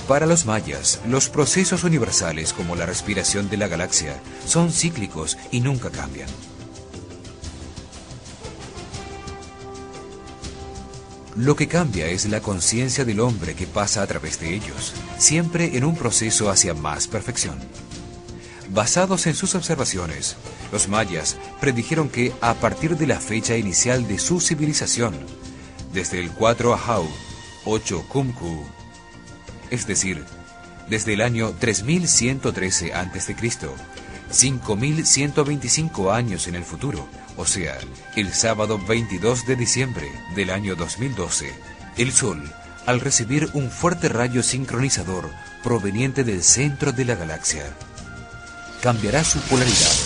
Para los mayas, los procesos universales como la respiración de la galaxia son cíclicos y nunca cambian. Lo que cambia es la conciencia del hombre que pasa a través de ellos, siempre en un proceso hacia más perfección. Basados en sus observaciones, los mayas predijeron que a partir de la fecha inicial de su civilización, desde el 4 Ahau, 8 Kumku, es decir, desde el año 3113 a.C., 5.125 años en el futuro, o sea, el sábado 22 de diciembre del año 2012, el Sol, al recibir un fuerte rayo sincronizador proveniente del centro de la galaxia, cambiará su polaridad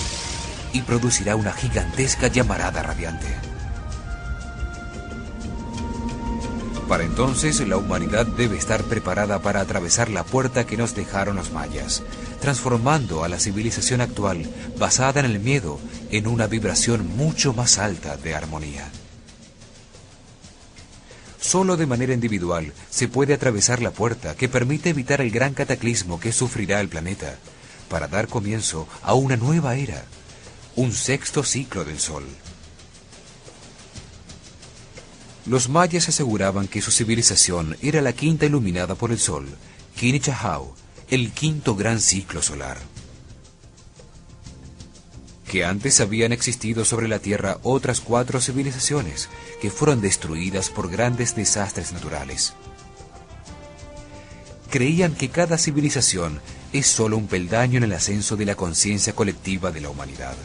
y producirá una gigantesca llamarada radiante. Para entonces, la humanidad debe estar preparada para atravesar la puerta que nos dejaron los mayas, transformando a la civilización actual, basada en el miedo, en una vibración mucho más alta de armonía. Solo de manera individual se puede atravesar la puerta que permite evitar el gran cataclismo que sufrirá el planeta, para dar comienzo a una nueva era, un sexto ciclo del Sol. Los mayas aseguraban que su civilización era la quinta iluminada por el Sol, Kinjahau, el quinto gran ciclo solar. Que antes habían existido sobre la Tierra otras 4 civilizaciones que fueron destruidas por grandes desastres naturales. Creían que cada civilización es solo un peldaño en el ascenso de la conciencia colectiva de la humanidad.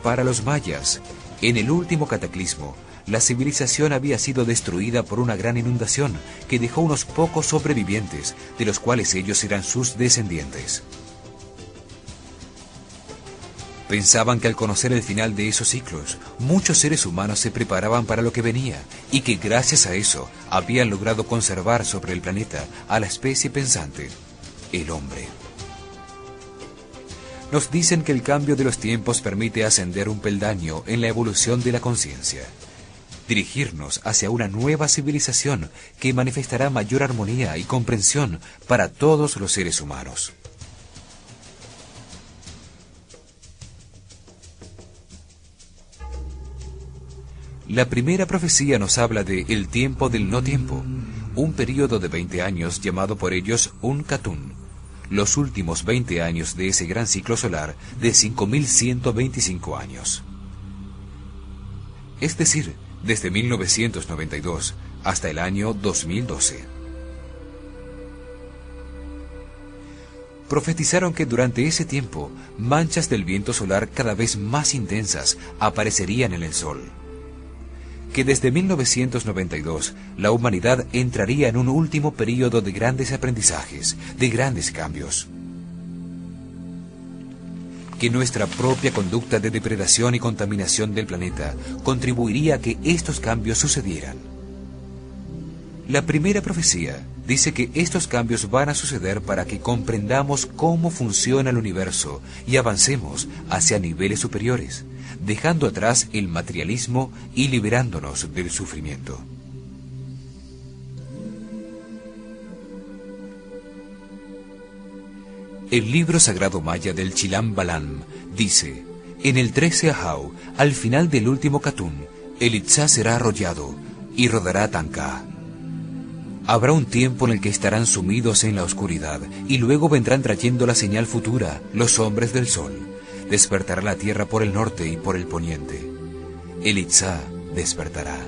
Para los mayas, en el último cataclismo, la civilización había sido destruida por una gran inundación que dejó unos pocos sobrevivientes, de los cuales ellos eran sus descendientes. Pensaban que al conocer el final de esos ciclos, muchos seres humanos se preparaban para lo que venía y que gracias a eso habían logrado conservar sobre el planeta a la especie pensante, el hombre. Nos dicen que el cambio de los tiempos permite ascender un peldaño en la evolución de la conciencia, dirigirnos hacia una nueva civilización que manifestará mayor armonía y comprensión para todos los seres humanos. La primera profecía nos habla de el tiempo del no tiempo, un período de 20 años llamado por ellos un Katun, los últimos 20 años de ese gran ciclo solar de 5.125 años. Es decir, desde 1992 hasta el año 2012. Profetizaron que durante ese tiempo, manchas del viento solar cada vez más intensas aparecerían en el Sol. Que desde 1992 la humanidad entraría en un último período de grandes aprendizajes, de grandes cambios. Que nuestra propia conducta de depredación y contaminación del planeta contribuiría a que estos cambios sucedieran. La primera profecía dice que estos cambios van a suceder para que comprendamos cómo funciona el universo y avancemos hacia niveles superiores, dejando atrás el materialismo y liberándonos del sufrimiento. El libro sagrado maya del Chilam Balam dice: en el 13 Ahau, al final del último Katun, el Itzá será arrollado y rodará Tanka. Habrá un tiempo en el que estarán sumidos en la oscuridad y luego vendrán trayendo la señal futura, los hombres del sol. Despertará la tierra por el norte y por el poniente. El Itzá despertará.